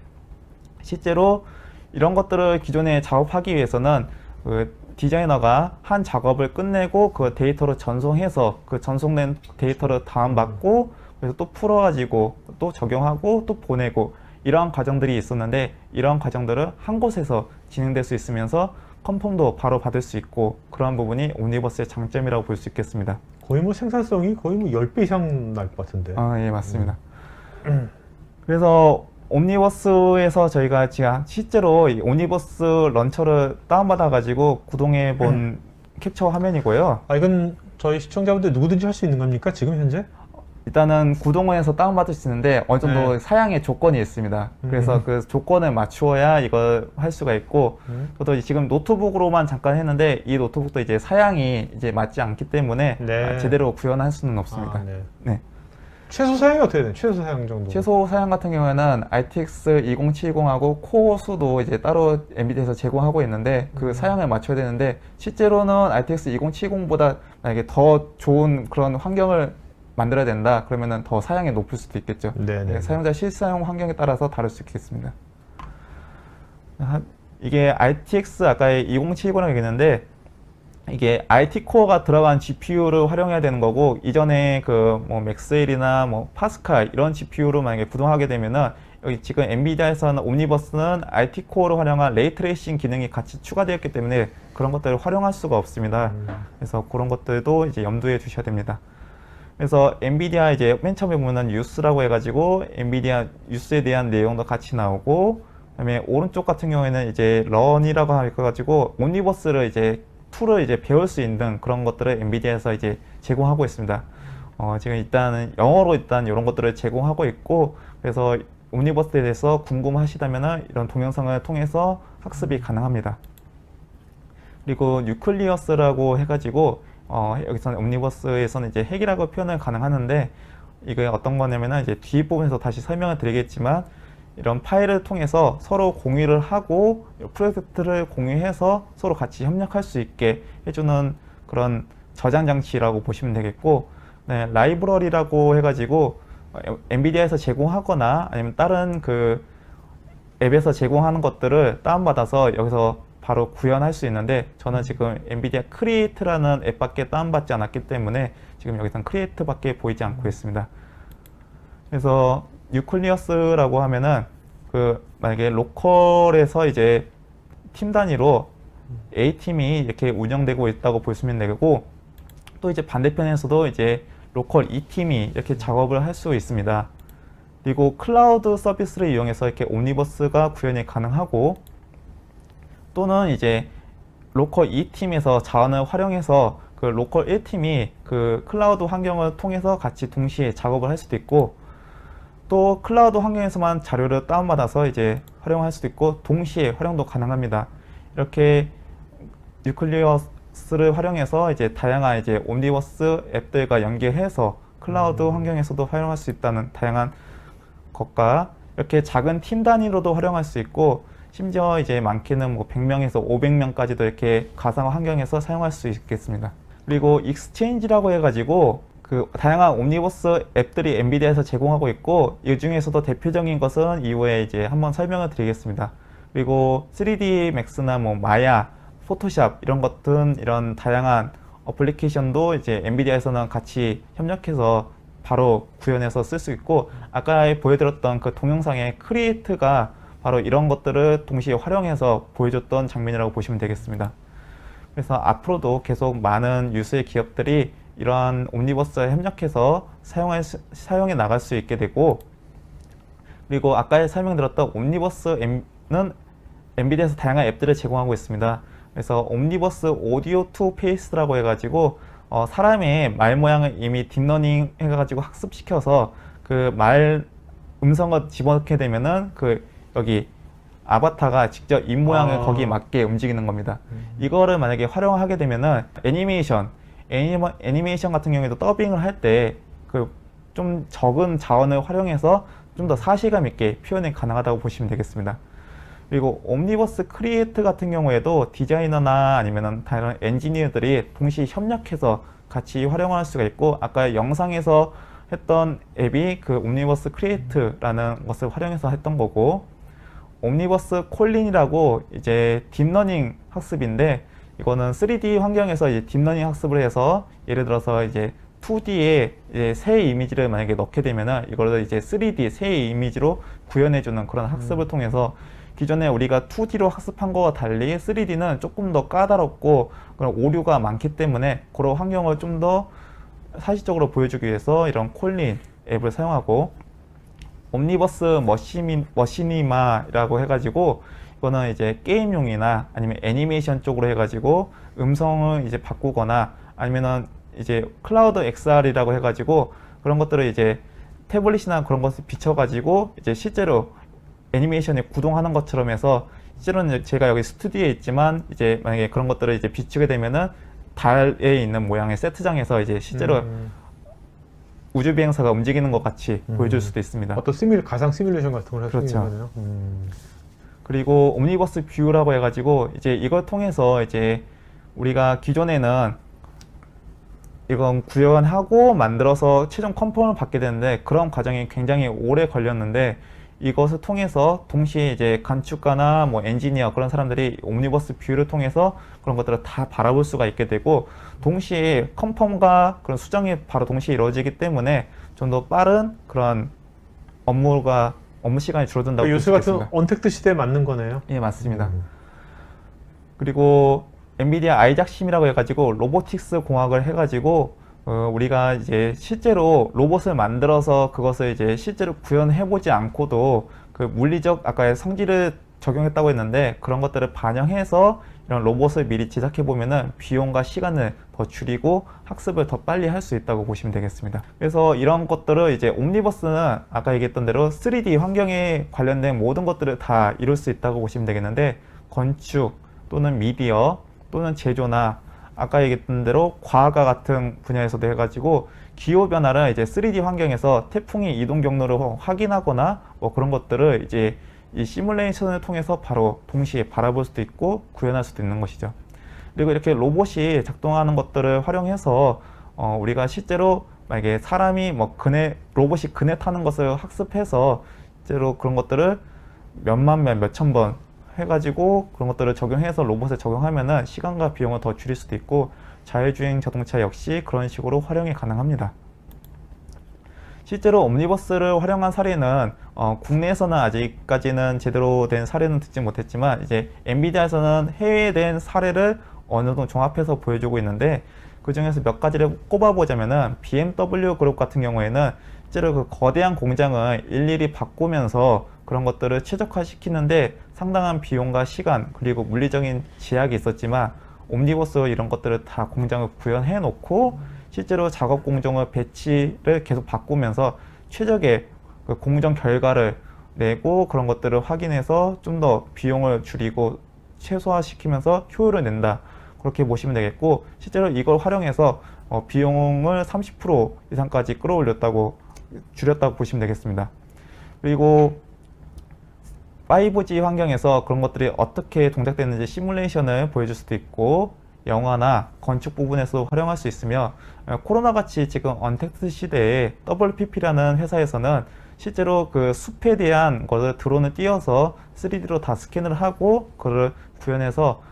실제로 이런 것들을 기존에 작업하기 위해서는 그 디자이너가 한 작업을 끝내고 그 데이터로 전송해서 그 전송된 데이터를 다운받고 그래서 또 풀어가지고 또 적용하고 또 보내고 이러한 과정들이 있었는데 이러한 과정들을 한 곳에서 진행될 수 있으면서 컨펌도 바로 받을 수 있고 그러한 부분이 옴니버스의 장점이라고 볼 수 있겠습니다. 거의 뭐 생산성이 거의 뭐 10배 이상 날 것 같은데. 예, 맞습니다. 그래서 옴니버스에서 저희가 지금 실제로 이 옴니버스 런처를 다운받아 가지고 구동해 본 캡처 화면이고요. 이건 저희 시청자분들 누구든지 할 수 있는 겁니까? 지금 현재? 일단은 구동을 해서 다운받을 수 있는데 어느 정도 네. 사양의 조건이 있습니다. 그래서 그 조건을 맞추어야 이걸 할 수가 있고 저도 지금 노트북으로만 잠깐 했는데 이 노트북도 이제 사양이 이제 맞지 않기 때문에 네. 제대로 구현할 수는 없습니다. 네. 네. 최소 사양이 어떻게 돼요? 최소 사양 정도? 최소 사양 같은 경우에는 RTX 2070하고 코어 수도 이제 따로 엔비디아에서 제공하고 있는데 그 사양을 맞춰야 되는데 실제로는 RTX 2070보다 만약에 더 좋은 그런 환경을 만들어야 된다 그러면은 더 사양이 높을 수도 있겠죠. 네네. 사용자 실사용 환경에 따라서 다를 수 있겠습니다. 이게 RTX 아까 2070이라고 얘기했는데 이게 RT 코어가 들어간 GPU를 활용해야 되는 거고 이전에 그 뭐 맥스웰이나 뭐 파스칼 이런 GPU로 만약에 구동하게 되면은 여기 지금 엔비디아에서는 옴니버스는 RT 코어를 활용한 레이트레이싱 기능이 같이 추가되었기 때문에 그런 것들을 활용할 수가 없습니다. 그래서 그런 것들도 이제 염두에 두셔야 됩니다. 그래서 엔비디아 이제 맨 처음에 보면 뉴스라고 해가지고 엔비디아 뉴스에 대한 내용도 같이 나오고 그다음에 오른쪽 같은 경우에는 이제 런이라고 해가지고 옴니버스를 이제 툴을 이제 배울 수 있는 그런 것들을 엔비디아에서 이제 제공하고 있습니다. 지금 일단은 영어로 일단 이런 것들을 제공하고 있고 그래서 옴니버스에 대해서 궁금하시다면은 이런 동영상을 통해서 학습이 가능합니다. 그리고 뉴클리어스라고 해가지고 여기서는 옴니버스에서는 이제 핵이라고 표현을 가능하는데 이게 어떤 거냐면은 이제 뒷부분에서 다시 설명을 드리겠지만 이런 파일을 통해서 서로 공유를 하고 프로젝트를 공유해서 서로 같이 협력할 수 있게 해주는 그런 저장 장치라고 보시면 되겠고, 네, 라이브러리라고 해가지고 엔비디아에서 제공하거나 아니면 다른 그 앱에서 제공하는 것들을 다운받아서 여기서 바로 구현할 수 있는데, 저는 지금 엔비디아 크리에이트라는 앱밖에 다운받지 않았기 때문에 지금 여기서는 크리에이트밖에 보이지 않고 있습니다. 그래서 뉴클리어스라고 하면은 그 만약에 로컬에서 이제 팀 단위로 A팀이 이렇게 운영되고 있다고 보시면 되고, 또 이제 반대편에서도 이제 로컬 E팀이 이렇게 작업을 할 수 있습니다. 그리고 클라우드 서비스를 이용해서 이렇게 옴니버스가 구현이 가능하고, 또는 이제 로컬 E팀에서 자원을 활용해서 그 로컬 1팀이 그 클라우드 환경을 통해서 같이 동시에 작업을 할 수도 있고, 또 클라우드 환경에서만 자료를 다운받아서 이제 활용할 수도 있고, 동시에 활용도 가능합니다. 이렇게 뉴클리어스를 활용해서 이제 다양한 이제 옴니버스 앱들과 연계해서 클라우드 환경에서도 활용할 수 있다는 다양한 것과, 이렇게 작은 팀 단위로도 활용할 수 있고, 심지어 이제 많게는 뭐 100명에서 500명까지도 이렇게 가상 환경에서 사용할 수 있겠습니다. 그리고 익스체인지라고 해가지고 그 다양한 옴니버스 앱들이 엔비디아에서 제공하고 있고, 이 중에서도 대표적인 것은 이후에 이제 한번 설명을 드리겠습니다. 그리고 3D 맥스나 뭐 마야, 포토샵 이런 것들, 이런 다양한 어플리케이션도 이제 엔비디아에서는 같이 협력해서 바로 구현해서 쓸 수 있고, 아까 보여드렸던 그 동영상의 크리에이트가 바로 이런 것들을 동시에 활용해서 보여줬던 장면이라고 보시면 되겠습니다. 그래서 앞으로도 계속 많은 유수의 기업들이 이러한 옴니버스에 협력해서 사용해 나갈 수 있게 되고, 그리고 아까 설명드렸던 옴니버스는 엔비디아에서 다양한 앱들을 제공하고 있습니다. 그래서 옴니버스 오디오 투 페이스라고 해가지고 사람의 말 모양을 이미 딥러닝 해가지고 학습시켜서 그 말 음성을 집어넣게 되면은 그 여기 아바타가 직접 입 모양을 거기에 맞게 움직이는 겁니다. 이거를 만약에 활용하게 되면은 애니메이션 같은 경우에도 더빙을 할 때 그 좀 적은 자원을 활용해서 좀 더 사실감 있게 표현이 가능하다고 보시면 되겠습니다. 그리고 옴니버스 크리에이트 같은 경우에도 디자이너나 아니면은 다른 엔지니어들이 동시에 협력해서 같이 활용할 수가 있고, 아까 영상에서 했던 앱이 그 옴니버스 크리에이트라는 것을 활용해서 했던 거고, 옴니버스 콜린이라고 이제 딥러닝 학습인데, 이거는 3D 환경에서 이제 딥러닝 학습을 해서 예를 들어서 이제 2D에 이제 새 이미지를 만약에 넣게 되면은 이거를 이제 3D 새 이미지로 구현해주는 그런 학습을 통해서, 기존에 우리가 2D로 학습한 거와 달리 3D는 조금 더 까다롭고 그런 오류가 많기 때문에 그런 환경을 좀 더 사실적으로 보여주기 위해서 이런 콜린 앱을 사용하고, 옴니버스 머시니마라고 해가지고 이거는 이제 게임용이나 아니면 애니메이션 쪽으로 해가지고 음성을 이제 바꾸거나, 아니면은 이제 클라우드 XR이라고 해가지고 그런 것들을 이제 태블릿이나 그런 것을 비춰가지고 이제 실제로 애니메이션에 구동하는 것처럼 해서, 실제로는 제가 여기 스튜디오에 있지만 이제 만약에 그런 것들을 이제 비추게 되면은 달에 있는 모양의 세트장에서 이제 실제로 우주 비행사가 움직이는 것 같이 보여줄 수도 있습니다. 어떤 가상 시뮬레이션 같은 걸 할 수 그렇죠. 있는 거네요. 그리고 옴니버스 뷰라고 해가지고 이제 이걸 통해서 이제 우리가 기존에는 이건 구현하고 만들어서 최종 컴포넌트를 받게 되는데, 그런 과정이 굉장히 오래 걸렸는데, 이것을 통해서 동시에 이제 건축가나 뭐 엔지니어 그런 사람들이 옴니버스 뷰를 통해서 그런 것들을 다 바라볼 수가 있게 되고, 동시에 컨펌과 그런 수정이 바로 동시에 이루어지기 때문에 좀 더 빠른 그런 업무 시간이 줄어든다고 볼 수 요새 같은 있겠습니다. 언택트 시대에 맞는 거네요. 예, 맞습니다. 그리고 엔비디아 아이작심이라고 해가지고 로보틱스 공학을 해가지고 우리가 이제 실제로 로봇을 만들어서 그것을 이제 실제로 구현해보지 않고도 그 물리적 아까 성질을 적용했다고 했는데, 그런 것들을 반영해서 이런 로봇을 미리 제작해 보면은 비용과 시간을 더 줄이고 학습을 더 빨리 할 수 있다고 보시면 되겠습니다. 그래서 이런 것들을 이제 옴니버스는 아까 얘기했던 대로 3D 환경에 관련된 모든 것들을 다 이룰 수 있다고 보시면 되겠는데, 건축 또는 미디어 또는 제조나 아까 얘기했던 대로 과학과 같은 분야에서도 해가지고 기후 변화를 이제 3D 환경에서 태풍의 이동 경로를 확인하거나 뭐 그런 것들을 이제 이 시뮬레이션을 통해서 바로 동시에 바라볼 수도 있고 구현할 수도 있는 것이죠. 그리고 이렇게 로봇이 작동하는 것들을 활용해서 우리가 실제로 만약에 사람이 뭐 로봇이 그네 타는 것을 학습해서 실제로 그런 것들을 몇만 번, 몇천 번 해가지고 그런 것들을 적용해서 로봇에 적용하면은 시간과 비용을 더 줄일 수도 있고 자율주행 자동차 역시 그런 식으로 활용이 가능합니다. 실제로 옴니버스를 활용한 사례는 국내에서는 아직까지는 제대로 된 사례는 듣지 못했지만 이제 엔비디아에서는 해외에 된 사례를 어느 정도 종합해서 보여주고 있는데 그 중에서 몇 가지를 꼽아보자면은 BMW 그룹 같은 경우에는 실제로 그 거대한 공장을 일일이 바꾸면서 그런 것들을 최적화시키는데 상당한 비용과 시간 그리고 물리적인 제약이 있었지만 옴니버스 이런 것들을 다 공장을 구현해 놓고 실제로 작업 공정의 배치를 계속 바꾸면서 최적의 그 공정 결과를 내고 그런 것들을 확인해서 좀 더 비용을 줄이고 최소화시키면서 효율을 낸다. 그렇게 보시면 되겠고 실제로 이걸 활용해서 비용을 30% 이상까지 줄였다고 보시면 되겠습니다. 그리고 5G 환경에서 그런 것들이 어떻게 동작되는지 시뮬레이션을 보여줄 수도 있고 영화나 건축 부분에서 활용할 수 있으며 코로나같이 지금 언택트 시대에 WPP라는 회사에서는 실제로 그 숲에 대한 것을 드론을 띄워서 3D로 다 스캔을 하고 그걸 구현해서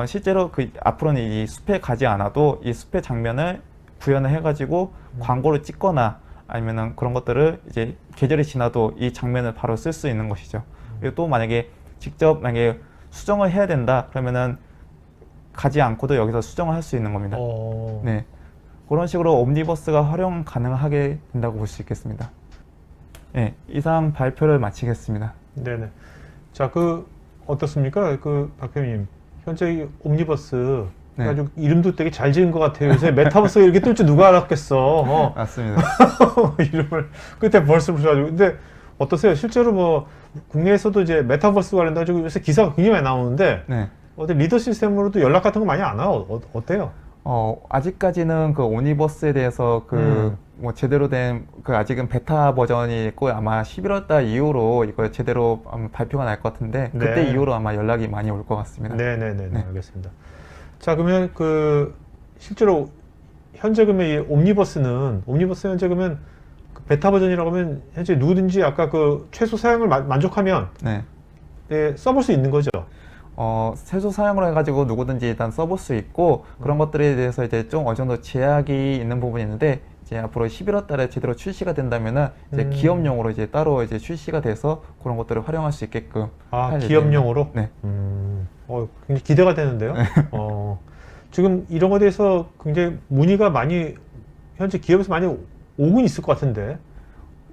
실제로 그 앞으로는 이 숲에 가지 않아도 이 숲의 장면을 구현을 해가지고 광고를 찍거나 아니면은 그런 것들을 이제 계절이 지나도 이 장면을 바로 쓸 수 있는 것이죠. 그리고 또 만약에 수정을 해야 된다 그러면은 가지 않고도 여기서 수정을 할 수 있는 겁니다. 네, 그런 식으로 옴니버스가 활용 가능하게 된다고 볼 수 있겠습니다. 네, 이상 발표를 마치겠습니다. 네네. 자, 어떻습니까? 박표님. 현재 이 옴니버스 네. 아주 이름도 되게 잘 지은 것 같아요. 요새 메타버스가 이렇게 뜰 줄 누가 알았겠어. 맞습니다. 이름을 끝에 벌써 붙여가지고. 근데 어떠세요? 실제로 뭐 국내에서도 이제 메타버스 관련돼가지고 요새 기사가 굉장히 많이 나오는데 네. 어디 리더 시스템으로도 연락 같은 거 많이 안 와요. 어때요? 아직까지는 그 오니버스에 대해서 뭐 제대로 된 아직은 베타 버전이 있고 아마 11월 달 이후로 이거 제대로 아마 발표가 날 것 같은데 그때 네. 이후로 아마 연락이 많이 올 것 같습니다. 네네네. 네. 알겠습니다. 자, 그러면 실제로 현재 그러면 이 옴니버스 현재 그러면 베타 버전이라고 하면 현재 누구든지 아까 최소 사양을 만족하면 네. 네, 써볼 수 있는 거죠. 최소 사양으로 해가지고 누구든지 일단 써볼 수 있고 그런 것들에 대해서 이제 좀 어느 정도 제약이 있는 부분이 있는데 이제 앞으로 11월 달에 제대로 출시가 된다면은 이제 기업용으로 이제 따로 이제 출시가 돼서 그런 것들을 활용할 수 있게끔 할 기업용으로? 네. 굉장히 기대가 되는데요. 지금 이런 거에 대해서 굉장히 문의가 현재 기업에서 많이 오곤 있을 것 같은데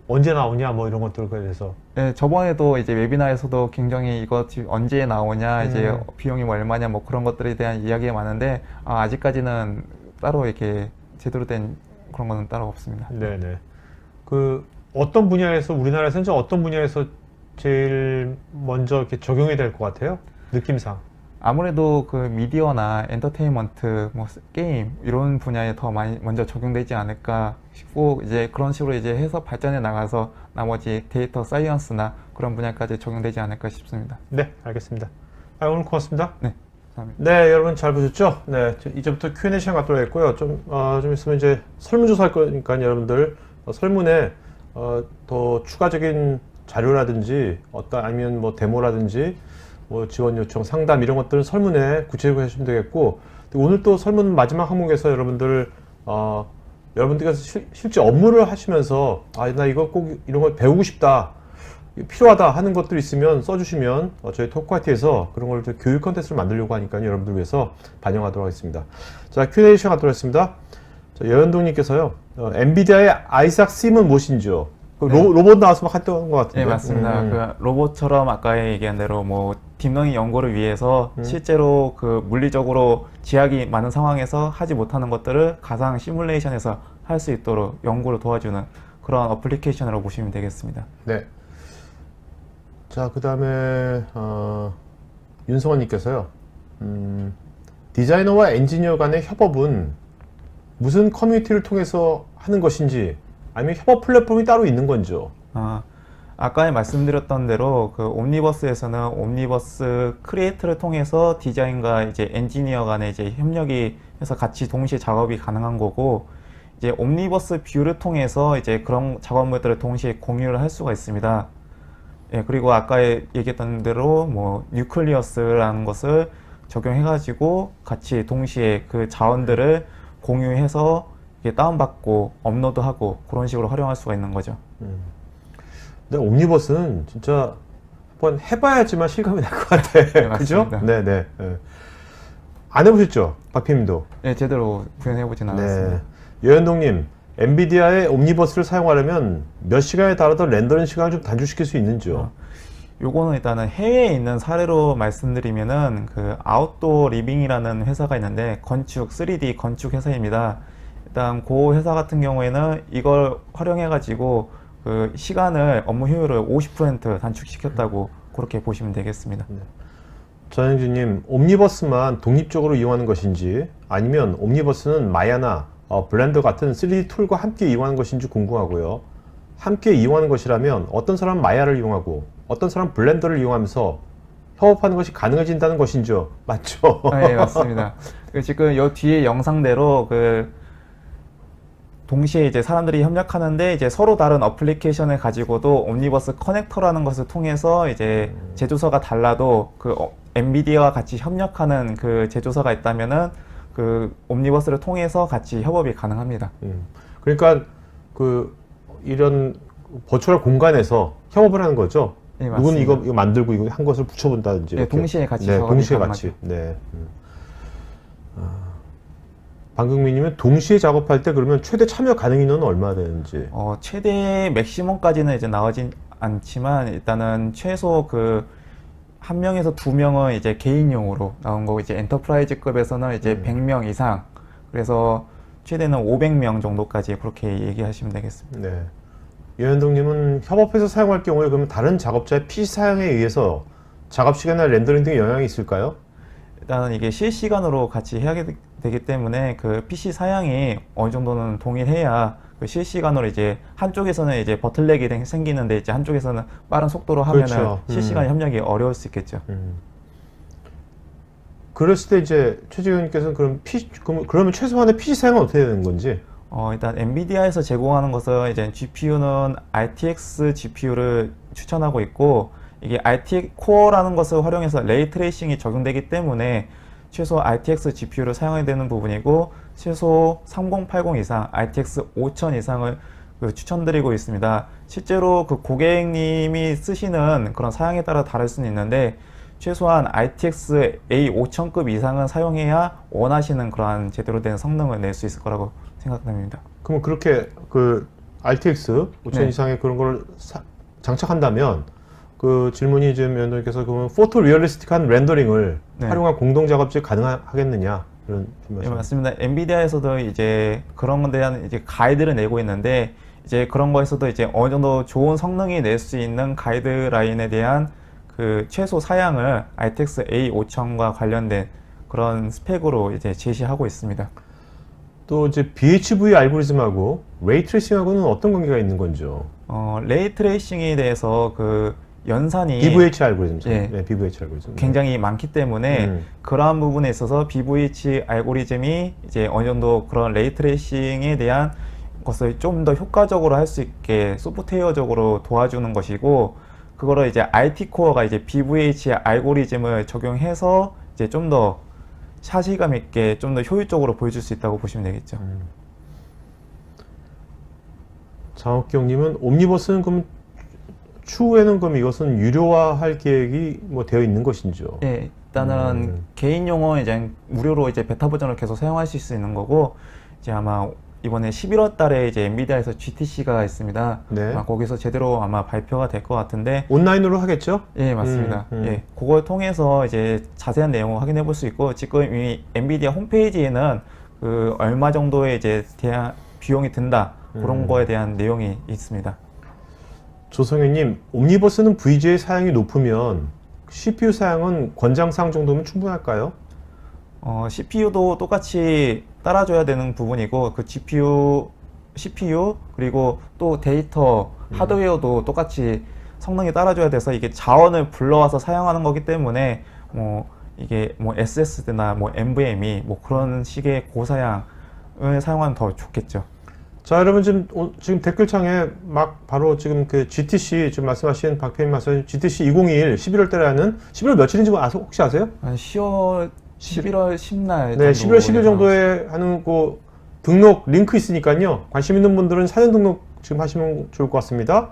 언제 나오냐 뭐 이런 것들에 대해서. 네, 저번에도 이제 웨비나에서도 굉장히 이거 언제 나오냐 이제 비용이 뭐 얼마냐 뭐 그런 것들에 대한 이야기가 많은데 아직까지는 따로 이렇게 제대로 된 그런 거는 따로 없습니다. 네네. 어떤 분야에서 우리나라에서는 어떤 분야에서 제일 먼저 이렇게 적용이 될 것 같아요? 느낌상. 아무래도 미디어나 엔터테인먼트, 뭐 게임 이런 분야에 더 많이 먼저 적용되지 않을까 싶고 이제 그런 식으로 이제 해서 발전해 나가서 나머지 데이터 사이언스나 그런 분야까지 적용되지 않을까 싶습니다. 네, 알겠습니다. 오늘 고맙습니다. 네, 감사합니다. 네, 여러분 잘 보셨죠? 네, 이제부터 Q&A 시간 갖도록 했고요. 좀 있으면 이제 설문조사 할 거니까 여러분들 설문에 더 추가적인 자료라든지 아니면 뭐 데모라든지 뭐 지원 요청, 상담 이런 것들은 설문에 구체적으로 해주시면 되겠고 오늘 또 설문 마지막 항목에서 여러분들께서 실제 업무를 하시면서 나 이거 꼭 이런 걸 배우고 싶다 필요하다 하는 것들이 있으면 써주시면 저희 토크파이트에서 그런 걸 교육 컨텐츠를 만들려고 하니까 여러분들 위해서 반영하도록 하겠습니다. 자, Q&A 시간 갖도록 하겠습니다. 자, 여현동님께서요, 엔비디아의 아이삭 심은 무엇인지요? 네. 로봇 나와서 막 했던 것 같은데. 네, 맞습니다. 로봇처럼 아까 얘기한 대로 뭐 딥러닝 연구를 위해서 실제로 물리적으로 제약이 많은 상황에서 하지 못하는 것들을 가상 시뮬레이션에서 할 수 있도록 연구를 도와주는 그런 어플리케이션으로 보시면 되겠습니다. 네. 자, 그 다음에 윤성원님께서요, 디자이너와 엔지니어 간의 협업은 무슨 커뮤니티를 통해서 하는 것인지 아니면 협업 플랫폼이 따로 있는 건지요? 아까 말씀드렸던 대로 그 옴니버스에서는 옴니버스 크리에이터를 통해서 디자인과 이제 엔지니어 간의 이제 협력이 해서 같이 동시에 작업이 가능한 거고, 이제 옴니버스 뷰를 통해서 이제 그런 작업물들을 동시에 공유를 할 수가 있습니다. 예, 그리고 아까 얘기했던 대로 뭐 뉴클리어스라는 것을 적용해가지고 같이 동시에 그 자원들을 공유해서 이게 다운받고 업로드하고 그런 식으로 활용할 수가 있는 거죠. 근데 옴니버스는 진짜 한번 해봐야지만 실감이 날 것 같아. 네, 그죠? 맞습니다. 네네. 안 해보셨죠? 박피님도. 예, 제대로 구현해보진 않았습니다. 여현동님, 엔비디아의 옴니버스를 사용하려면 몇 시간에 달하던 렌더링 시간을 좀 단축시킬 수 있는지요? 요거는 일단은 해외에 있는 사례로 말씀드리면은 그 아웃도어 리빙이라는 회사가 있는데 건축 3D 건축 회사입니다. 일단 그 회사 같은 경우에는 이걸 활용해 가지고 그 시간을 업무 효율을 50% 단축시켰다고 그렇게 보시면 되겠습니다. 전영주님, 옴니버스만 독립적으로 이용하는 것인지 아니면 옴니버스는 마야나 블렌더 같은 3D 툴과 함께 이용하는 것인지 궁금하고요. 함께 이용하는 것이라면 어떤 사람은 마야를 이용하고 어떤 사람은 블렌더를 이용하면서 협업하는 것이 가능해진다는 것인지요? 맞죠? 네, 맞습니다. 지금 요 뒤에 영상대로 그 동시에 이제 사람들이 협력하는데 이제 서로 다른 어플리케이션을 가지고도 옴니버스 커넥터라는 것을 통해서 이제 제조사가 달라도 그 엔비디아와 같이 협력하는 그 제조사가 있다면은 그 옴니버스를 통해서 같이 협업이 가능합니다. 그러니까 그 이런 버추얼 공간에서 협업을 하는 거죠. 네, 누구는 맞습니다. 이거 만들고 이거 한 것을 붙여본다든지. 네, 이렇게. 동시에 같이 네, 작업이 동시에 가능하죠. 같이. 네. 방금민님은 동시에 작업할 때 그러면 최대 참여 가능 인원은 얼마나 되는지. 최대 맥시멈까지는 이제 나오진 않지만 일단은 최소 그 한 명에서 두 명은 이제 개인용으로 나온 거고 이제 엔터프라이즈급에서는 이제 100명 이상, 그래서 최대는 500명 정도까지 그렇게 얘기하시면 되겠습니다. 네. 여현동님은 협업해서 사용할 경우에 그러면 다른 작업자의 PC 사양에 의해서 작업 시간이나 렌더링 등에 영향이 있을까요? 일단은 이게 실시간으로 같이 해야 되기 때문에 그 PC 사양이 어느 정도는 동일해야 그 실시간으로 이제 한쪽에서는 이제 버틀렉이 생기는데 이제 한쪽에서는 빠른 속도로 하면은 그렇죠. 실시간 협력이 어려울 수 있겠죠. 그랬을 때 이제 최지훈님께서는 그러면 최소한의 PC 사양은 어떻게 되는 건지? 일단 엔비디아에서 제공하는 것은 이제 GPU는 RTX GPU를 추천하고 있고, 이게 RTX 코어라는 것을 활용해서 레이 트레이싱이 적용되기 때문에 최소 RTX GPU를 사용해야 되는 부분이고, 최소 3080 이상, RTX 5000 이상을 추천드리고 있습니다. 실제로 그 고객님이 쓰시는 그런 사양에 따라 다를 수는 있는데, 최소한 RTX A5000급 이상은 사용해야 원하시는 그러한 제대로 된 성능을 낼 수 있을 거라고 생각됩니다. 그럼 그렇게 그 RTX 5000 네. 이상의 그런 걸 장착한다면 그 질문이 지금 연동님께서 그러면 포토 리얼리스틱한 렌더링을 네. 활용한 공동 작업이 가능하겠느냐 이런 네, 말씀. 맞습니다. 엔비디아에서도 이제 그런 데 대한 이제 가이드를 내고 있는데, 이제 그런 거에서도 이제 어느 정도 좋은 성능이 낼 수 있는 가이드라인에 대한 그 최소 사양을 RTX A5000과 관련된 그런 스펙으로 이제 제시하고 있습니다. 또 이제 BHV 알고리즘하고 레이 트레이싱하고는 어떤 관계가 있는 건지요? 레이 트레이싱에 대해서 그 연산이 BVH 알고리즘죠. 예. 네, BVH 알고리즘. 굉장히 많기 때문에 그러한 부분에 있어서 BVH 알고리즘이 이제 어느 정도 그런 레이 트레이싱에 대한 것을 좀 더 효과적으로 할 수 있게 소프트웨어적으로 도와주는 것이고, 그거를 이제 RT 코어가 이제 BVH 알고리즘을 적용해서 이제 좀 더 사실감 있게 좀 더 효율적으로 보여줄 수 있다고 보시면 되겠죠. 장학경님은 옴니버스는 그럼 추후에는 그럼 이것은 유료화할 계획이 뭐 되어 있는 것인지요? 예, 일단은 개인용은 이제 무료로 이제 베타 버전을 계속 사용하실 수 있는 거고, 이제 아마 이번에 11월 달에 이제 엔비디아에서 GTC가 있습니다. 네. 거기서 제대로 아마 발표가 될 것 같은데. 온라인으로 하겠죠? 예, 맞습니다. 예, 그걸 통해서 이제 자세한 내용을 확인해 볼 수 있고, 지금 이미 엔비디아 홈페이지에는 그 얼마 정도의 이제 대한 비용이 든다, 그런 거에 대한 내용이 있습니다. 조성현님, 옴니버스는 VGA 사양이 높으면 CPU 사양은 권장사항 정도면 충분할까요? CPU도 똑같이 따라줘야 되는 부분이고, 그 GPU, CPU, 그리고 또 데이터, 하드웨어도 똑같이 성능이 따라줘야 돼서 이게 자원을 불러와서 사용하는 거기 때문에, 이게 SSD나 NVMe, 그런 식의 고사양을 사용하면 더 좋겠죠. 자, 여러분 지금 댓글창에 막 바로 지금 그 GTC 지금 말씀하신 박태민 말씀 GTC 2021 11월 달에 하는 11월 며칠인지 혹시 아세요? 한 11월 10날. 네, 11월 10일 정도에 하는 그 등록 링크 있으니까요. 관심 있는 분들은 사전 등록 지금 하시면 좋을 것 같습니다.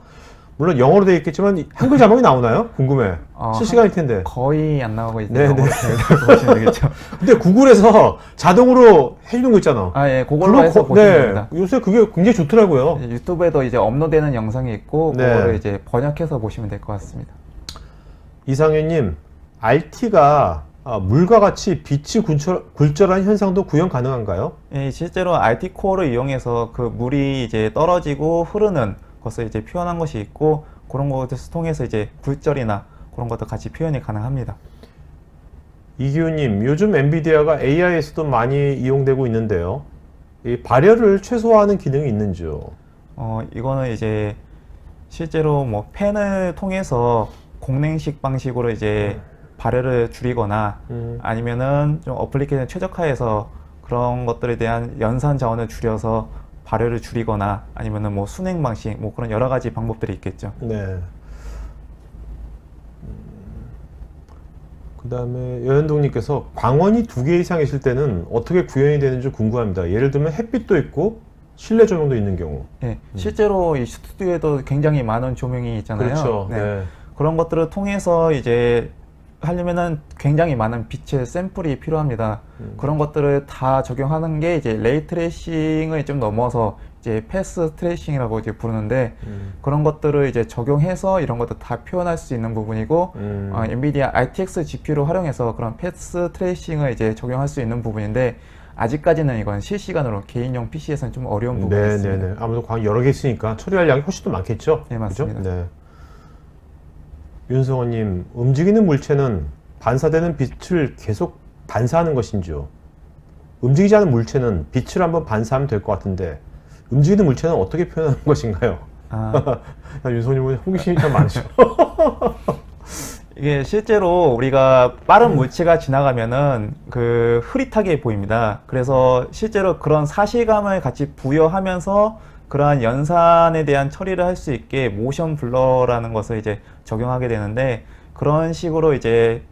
물론 영어로 되어 있겠지만 한글 자막이 나오나요? 궁금해. 실시간일 텐데. 거의 안 나오고 있는 네, 네. 보시면 되겠죠. 근데 구글에서 자동으로 해주는 거 있잖아. 예, 그걸로 해서 보시면 됩니다. 요새 그게 굉장히 좋더라고요. 유튜브에도 이제 업로드되는 영상이 있고, 네. 그거를 이제 번역해서 보시면 될 것 같습니다. 이상현님, RT가 물과 같이 빛이 굴절한 현상도 구현 가능한가요? 예, 실제로 RT 코어를 이용해서 그 물이 이제 떨어지고 흐르는 것을 이제 표현한 것이 있고, 그런 것을 통해서 이제 굴절이나 그런 것도 같이 표현이 가능합니다. 이기훈님, 요즘 엔비디아가 AI에서도 많이 이용되고 있는데요. 이 발열을 최소화하는 기능이 있는지요? 이거는 이제 실제로 팬을 통해서 공냉식 방식으로 이제 발열을 줄이거나 아니면은 좀 어플리케이션 최적화해서 그런 것들에 대한 연산 자원을 줄여서 발열을 줄이거나 아니면은 순행 방식 그런 여러 가지 방법들이 있겠죠. 네. 그 다음에 여현동님께서 광원이 2개 이상 있을 때는 어떻게 구현이 되는지 궁금합니다. 예를 들면 햇빛도 있고 실내 조명도 있는 경우. 네, 실제로 이 스튜디오에도 굉장히 많은 조명이 있잖아요. 그렇죠. 네. 네. 그런 것들을 통해서 이제 하려면은 굉장히 많은 빛의 샘플이 필요합니다. 그런 것들을 다 적용하는 게 이제 레이 트레이싱을 좀 넘어서 이제 패스 트레이싱이라고 이제 부르는데, 그런 것들을 이제 적용해서 이런 것들 다 표현할 수 있는 부분이고, 엔비디아 RTX GPU를 활용해서 그런 패스 트레이싱을 이제 적용할 수 있는 부분인데, 아직까지는 이건 실시간으로 개인용 PC에서는 좀 어려운 부분이 있습니다. 네네네. 아무래도 광 여러 개 있으니까 처리할 양이 훨씬 더 많겠죠? 네, 맞습니다. 그죠? 네. 윤성원님, 움직이는 물체는 반사되는 빛을 계속 반사하는 것인지요? 움직이지 않은 물체는 빛을 한번 반사하면 될 것 같은데 움직이는 물체는 어떻게 표현하는 것인가요? 윤성원님은 호기심이 참 많으셔. 이게 실제로 우리가 빠른 물체가 지나가면은 그 흐릿하게 보입니다. 그래서 실제로 그런 사실감을 같이 부여하면서 그러한 연산에 대한 처리를 할 수 있게 모션 블러라는 것을 이제 적용하게 되는데, 그런 식으로 이제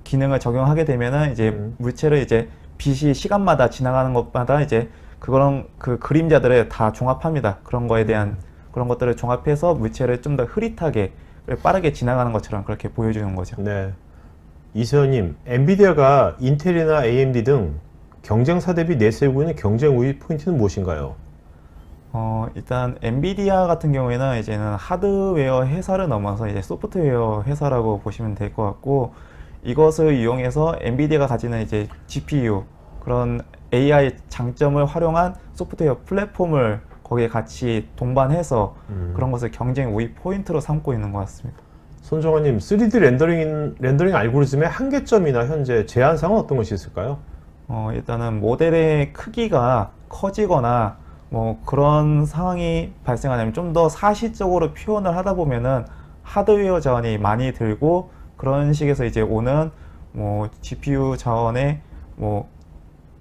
기능을 적용하게 되면은 이제 물체를 이제 빛이 시간마다 지나가는 것마다 이제 그런 그 그림자들을 다 종합합니다. 그런 거에 대한 그런 것들을 종합해서 물체를 좀 더 흐릿하게 빠르게 지나가는 것처럼 그렇게 보여주는 거죠. 네. 이세현님, 엔비디아가 인텔이나 AMD 등 경쟁사 대비 내세우고 있는 경쟁 우위 포인트는 무엇인가요? 일단 엔비디아 같은 경우에는 이제는 하드웨어 회사를 넘어서 이제 소프트웨어 회사라고 보시면 될 것 같고, 이것을 이용해서 엔비디아가 가지는 이제 GPU, 그런 AI 장점을 활용한 소프트웨어 플랫폼을 거기에 같이 동반해서 그런 것을 경쟁 우위 포인트로 삼고 있는 것 같습니다. 손정환님, 3D 렌더링 알고리즘의 한계점이나 현재 제한사항은 어떤 것이 있을까요? 일단은 모델의 크기가 커지거나 그런 상황이 발생하냐면 좀 더 사실적으로 표현을 하다 보면은 하드웨어 자원이 많이 들고, 그런 식에서 이제 오는 GPU 자원의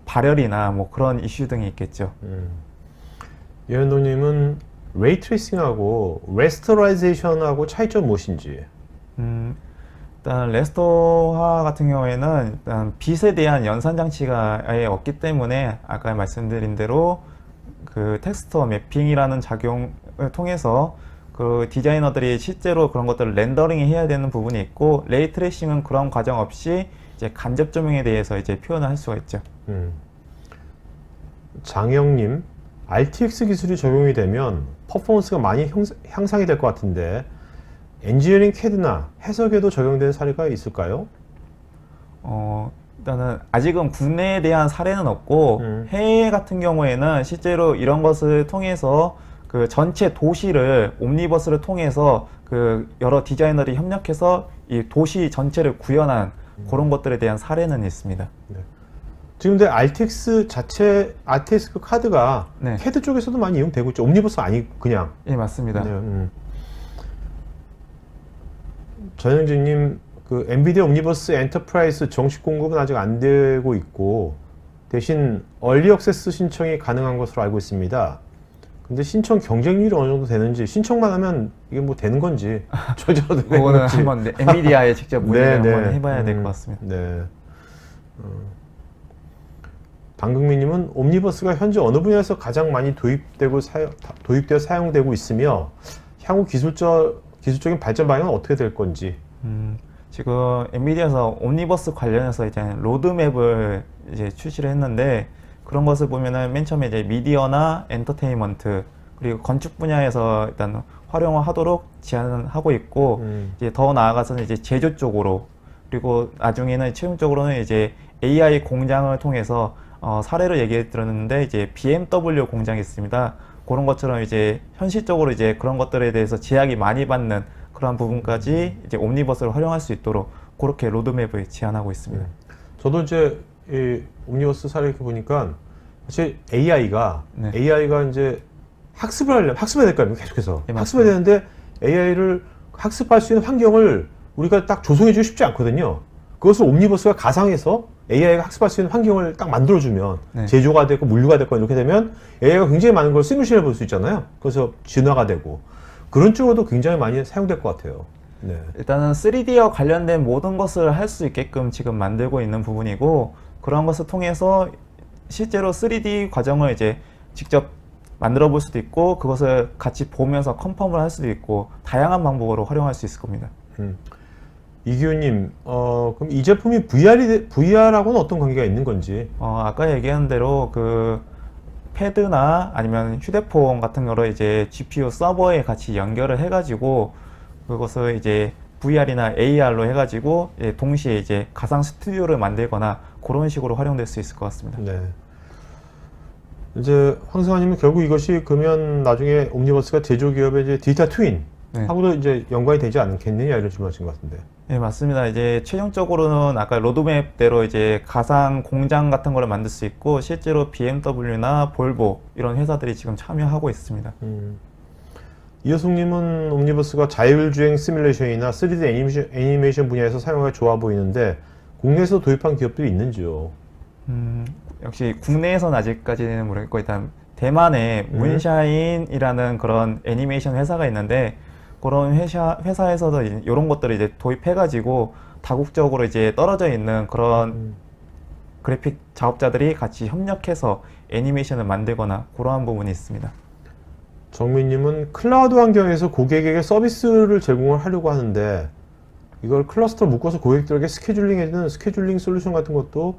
발열이나 그런 이슈 등이 있겠죠. 여현동님은 레이 트레이싱하고 레스터라이제이션하고 차이점 무엇인지? 일단 레스터화 같은 경우에는 일단 빛에 대한 연산 장치가 아예 없기 때문에 아까 말씀드린 대로 그 텍스처 매핑이라는 작용을 통해서 그 디자이너들이 실제로 그런 것들을 렌더링 해야 되는 부분이 있고, 레이 트레이싱은 그런 과정 없이 이제 간접 조명에 대해서 이제 표현을 할 수가 있죠. 장영님, RTX 기술이 적용이 되면 퍼포먼스가 많이 향상이 될 것 같은데 엔지니어링 CAD나 해석에도 적용된 사례가 있을까요? 일단은 아직은 국내에 대한 사례는 없고, 해외 같은 경우에는 실제로 이런 것을 통해서 그 전체 도시를 옴니버스를 통해서 그 여러 디자이너들이 협력해서 이 도시 전체를 구현한 그런 것들에 대한 사례는 있습니다. 네. 지금 근데 RTX 자체 RTX 그 카드가 네. 캐드 쪽에서도 많이 이용되고 있죠. 옴니버스 아니 그냥. 예, 맞습니다. 네, 전영진님, 그 엔비디아 옴니버스 엔터프라이즈 정식 공급은 아직 안 되고 있고 대신 얼리 액세스 신청이 가능한 것으로 알고 있습니다. 근데 신청 경쟁률이 어느 정도 되는지, 신청만 하면 이게 뭐 되는 건지 조져도 되는 그거는 건지. 한번 엔비디아에 직접 문의를 네, 한번 네. 해봐야 될 것 같습니다. 네. 방금미님은 옴니버스가 현재 어느 분야에서 가장 많이 도입되어 사용되고 있으며 향후 기술적인 발전 방향은 어떻게 될 건지. 지금 엔비디아에서 옴니버스 관련해서 이제 로드맵을 이제 출시를 했는데, 그런 것을 보면은 맨 처음에 이제 미디어나 엔터테인먼트 그리고 건축 분야에서 일단 활용을 하도록 제안을 하고 있고, 이제 더 나아가서는 이제 제조 쪽으로, 그리고 나중에는 최종적으로는 이제 AI 공장을 통해서 사례를 얘기해 드렸는데, 이제 BMW 공장이 있습니다. 그런 것처럼 이제 현실적으로 이제 그런 것들에 대해서 제약이 많이 받는 그런 부분까지 이제 옴니버스를 활용할 수 있도록 그렇게 로드맵을 제안하고 있습니다. 저도 이제 이 옴니버스 사례 이렇게 보니까 사실 AI가 네. 이제 학습해야 될 거 아닙니까? 계속해서 네, 학습해야 되는데 AI를 학습할 수 있는 환경을 우리가 딱 조성해주기 쉽지 않거든요. 그것을 옴니버스가 가상해서 AI가 학습할 수 있는 환경을 딱 만들어주면, 네. 제조가 되고 물류가 되고 이렇게 되면 AI가 굉장히 많은 걸 시뮬레이션해 볼 수 있잖아요. 그래서 진화가 되고 그런 쪽으로도 굉장히 많이 사용될 것 같아요. 네. 일단은 3D와 관련된 모든 것을 할 수 있게끔 지금 만들고 있는 부분이고, 그런 것을 통해서 실제로 3D 과정을 이제 직접 만들어 볼 수도 있고, 그것을 같이 보면서 컨펌을 할 수도 있고, 다양한 방법으로 활용할 수 있을 겁니다. 이기훈님, 그럼 이 제품이 VR하고는 어떤 관계가 있는 건지? 아까 얘기한 대로 그 패드나 아니면 휴대폰 같은 거를 이제 GPU 서버에 같이 연결을 해가지고, 그것을 이제 VR이나 AR로 해가지고 동시에 이제 가상 스튜디오를 만들거나 그런 식으로 활용될 수 있을 것 같습니다. 네. 이제 황승환님은 결국 이것이 그러면 나중에 옴니버스가 제조기업의 이제 디지털 트윈 네. 하고도 이제 연관이 되지 않겠느냐 이런 질문하신 것 같은데. 네, 맞습니다. 이제 최종적으로는 아까 로드맵대로 이제 가상 공장 같은 거를 만들 수 있고, 실제로 BMW나 볼보 이런 회사들이 지금 참여하고 있습니다. 이효숙님은 옴니버스가 자율주행 시뮬레이션이나 3D 애니메이션 분야에서 사용하기 좋아 보이는데 국내에서 도입한 기업들이 있는지요? 역시 국내에서는 아직까지는 모르겠고, 일단 대만에 문샤인이라는 그런 애니메이션 회사가 있는데, 그런 회사에서도 이런 것들을 이제 도입해가지고 다국적으로 이제 떨어져 있는 그런 그래픽 작업자들이 같이 협력해서 애니메이션을 만들거나 그러한 부분이 있습니다. 정민님은 클라우드 환경에서 고객에게 서비스를 제공을 하려고 하는데 이걸 클러스터로 묶어서 고객들에게 스케줄링해주는 스케줄링 솔루션 같은 것도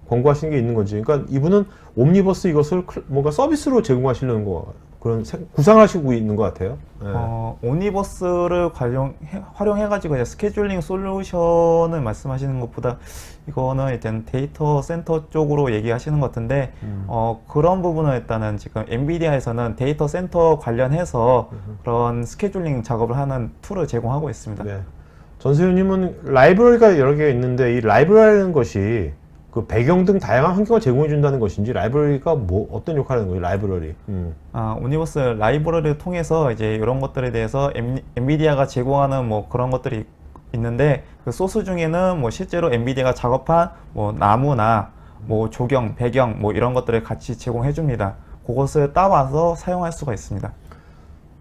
권고하시는 게 있는 건지. 그러니까 이분은 옴니버스 이것을 뭔가 서비스로 제공하시려는 거, 그런 구상하시고 있는 것 같아요. 네. 옴니버스를 활용해가지고 스케줄링 솔루션을 말씀하시는 것보다 이거는 일단 데이터 센터 쪽으로 얘기하시는 것 같은데, 그런 부분은 일단은 지금 엔비디아에서는 데이터 센터 관련해서 그런 스케줄링 작업을 하는 툴을 제공하고 있습니다. 네. 전세윤님은 라이브러리가 여러 개가 있는데 이 라이브러리라는 것이 그 배경 등 다양한 환경을 제공해 준다는 것인지, 라이브러리가 뭐 어떤 역할을 하는 거예요? 라이브러리. 옴니버스 라이브러리를 통해서 이제 이런 것들에 대해서 엔비디아가 제공하는 뭐 그런 것들이 있는데, 그 소스 중에는 뭐 실제로 엔비디아가 작업한 뭐 나무나 뭐 조경, 배경 뭐 이런 것들을 같이 제공해 줍니다. 그것을 따와서 사용할 수가 있습니다.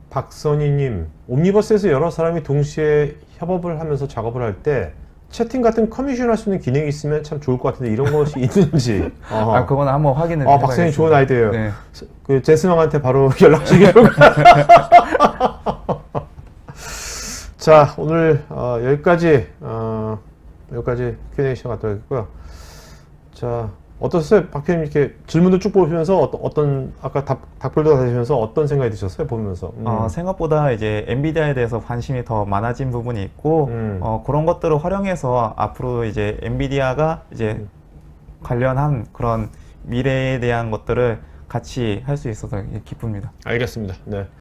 박선희님, 옴니버스에서 여러 사람이 동시에 협업을 하면서 작업을 할 때 채팅 같은 커뮤니케이션 할 수 있는 기능이 있으면 참 좋을 것 같은데 이런 것이 있는지. 그거는 한번 확인을 해봐야겠습니다. 박선희 좋은 아이디어예요. 네. 그 제스 형한테 바로 연락 주기로. 자, 오늘 여기까지 Q&A 시간 갖도록 하겠고요. 자, 어떠셨어요? 박 PD님 이렇게 질문도 쭉 보시면서 어떤 아까 답글도 다시면서 어떤 생각이 드셨어요? 보면서. 생각보다 이제 엔비디아에 대해서 관심이 더 많아진 부분이 있고, 그런 것들을 활용해서 앞으로 이제 엔비디아가 이제 관련한 그런 미래에 대한 것들을 같이 할 수 있어서 기쁩니다. 알겠습니다. 네.